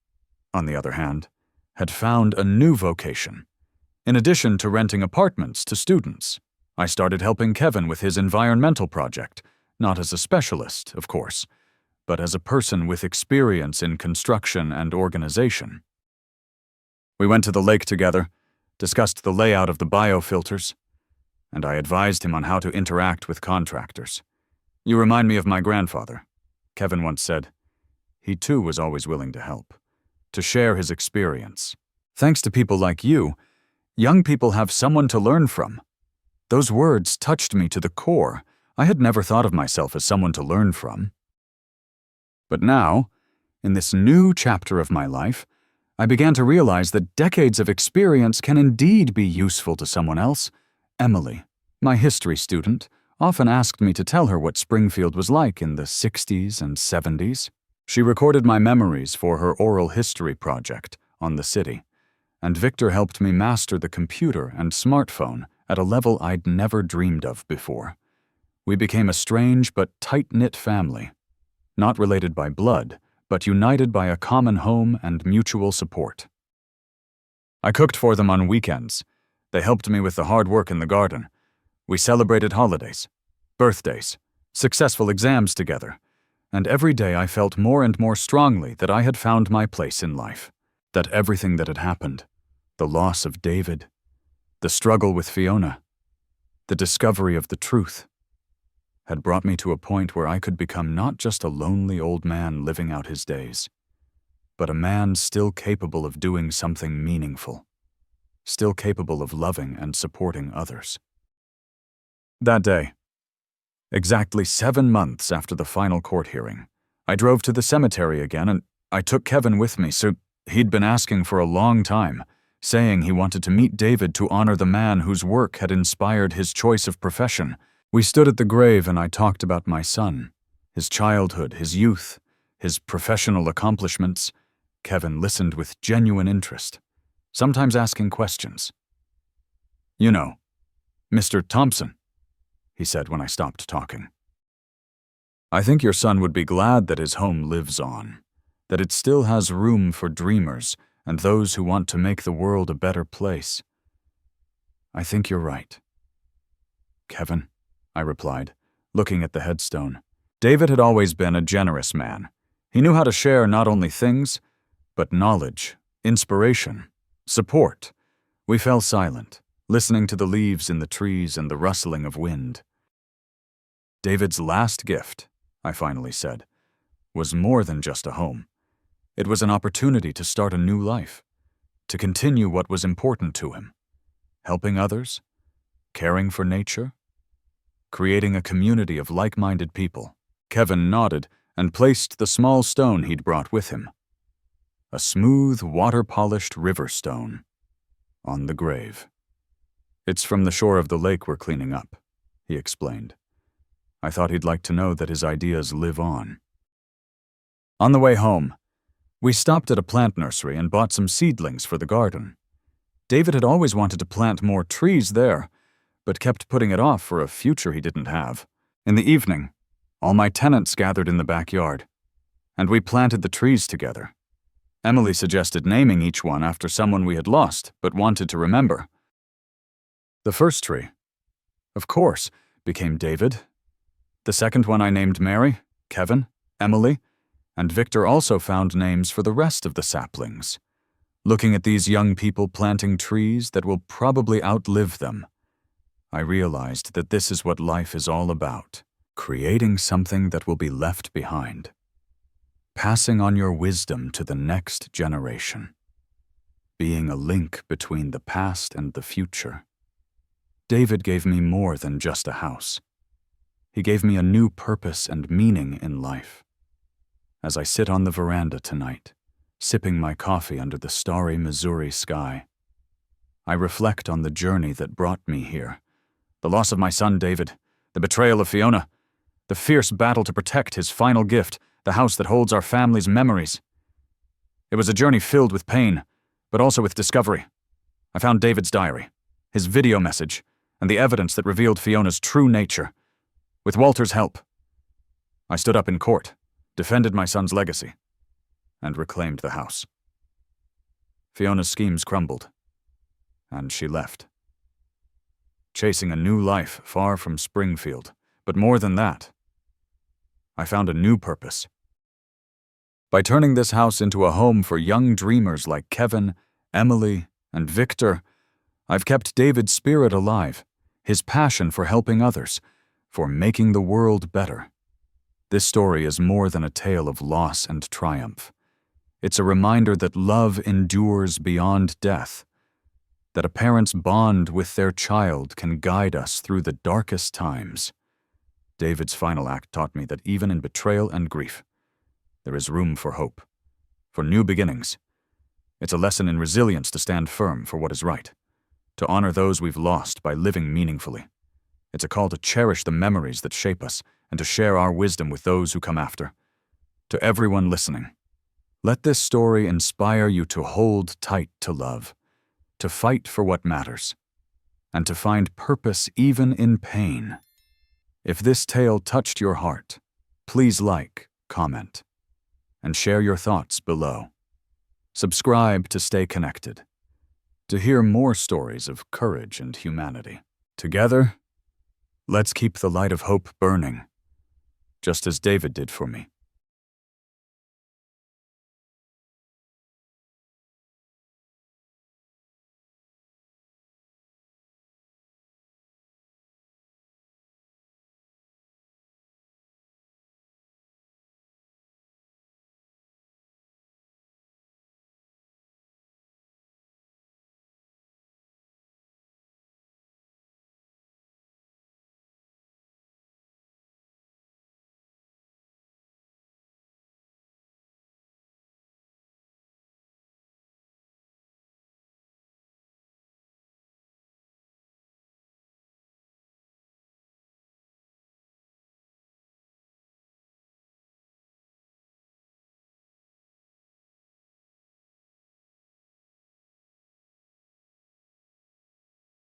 on the other hand, had found a new vocation. In addition to renting apartments to students, I started helping Kevin with his environmental project, not as a specialist, of course, but as a person with experience in construction and organization. We went to the lake together, discussed the layout of the biofilters, and I advised him on how to interact with contractors. "You remind me of my grandfather," Kevin once said. He too was always willing to help, to share his experience. Thanks to people like you, young people have someone to learn from. Those words touched me to the core. I had never thought of myself as someone to learn from. But now, in this new chapter of my life, I began to realize that decades of experience can indeed be useful to someone else. Emily, my history student, often asked me to tell her what Springfield was like in the 60s and 70s. She recorded my memories for her oral history project on the city, and Victor helped me master the computer and smartphone at a level I'd never dreamed of before. We became a strange but tight-knit family, not related by blood, but united by a common home and mutual support. I cooked for them on weekends. They helped me with the hard work in the garden. We celebrated holidays, birthdays, successful exams together, and every day I felt more and more strongly that I had found my place in life, that everything that had happened, the loss of David, the struggle with Fiona, the discovery of the truth, had brought me to a point where I could become not just a lonely old man living out his days, but a man still capable of doing something meaningful, still capable of loving and supporting others. That day, exactly 7 months after the final court hearing, I drove to the cemetery again, and I took Kevin with me, so he'd been asking for a long time, saying he wanted to meet David to honor the man whose work had inspired his choice of profession. We stood at the grave and I talked about my son, his childhood, his youth, his professional accomplishments. Kevin listened with genuine interest, sometimes asking questions. "You know, Mr. Thompson," he said when I stopped talking, "I think your son would be glad that his home lives on, that it still has room for dreamers and those who want to make the world a better place. I think you're right." "Kevin," I replied, looking at the headstone. David had always been a generous man. He knew how to share not only things, but knowledge, inspiration, support. We fell silent, listening to the leaves in the trees and the rustling of wind. David's last gift, I finally said, was more than just a home. It was an opportunity to start a new life, to continue what was important to him, helping others, caring for nature, creating a community of like-minded people. Kevin nodded and placed the small stone he'd brought with him, a smooth, water-polished river stone, on the grave. "It's from the shore of the lake we're cleaning up," he explained. I thought he'd like to know that his ideas live on. On the way home, we stopped at a plant nursery and bought some seedlings for the garden. David had always wanted to plant more trees there, but kept putting it off for a future he didn't have. In the evening, all my tenants gathered in the backyard, and we planted the trees together. Emily suggested naming each one after someone we had lost but wanted to remember. The first tree, of course, became David. The second one I named Mary, Kevin, Emily, and Victor also found names for the rest of the saplings. Looking at these young people planting trees that will probably outlive them, I realized that this is what life is all about, creating something that will be left behind, passing on your wisdom to the next generation, being a link between the past and the future. David gave me more than just a house. He gave me a new purpose and meaning in life. As I sit on the veranda tonight, sipping my coffee under the starry Missouri sky, I reflect on the journey that brought me here. The loss of my son David, the betrayal of Fiona, the fierce battle to protect his final gift, the house that holds our family's memories. It was a journey filled with pain, but also with discovery. I found David's diary, his video message, and the evidence that revealed Fiona's true nature. With Walter's help, I stood up in court, defended my son's legacy, and reclaimed the house. Fiona's schemes crumbled, and she left, chasing a new life far from Springfield. But more than that, I found a new purpose. By turning this house into a home for young dreamers like Kevin, Emily, and Victor, I've kept David's spirit alive, his passion for helping others, for making the world better. This story is more than a tale of loss and triumph. It's a reminder that love endures beyond death, that a parent's bond with their child can guide us through the darkest times. David's final act taught me that even in betrayal and grief, there is room for hope, for new beginnings. It's a lesson in resilience to stand firm for what is right, to honor those we've lost by living meaningfully. It's a call to cherish the memories that shape us and to share our wisdom with those who come after. To everyone listening, let this story inspire you to hold tight to love, to fight for what matters, and to find purpose even in pain. If this tale touched your heart, please like, comment, and share your thoughts below. Subscribe to stay connected, to hear more stories of courage and humanity. Together, let's keep the light of hope burning, just as David did for me.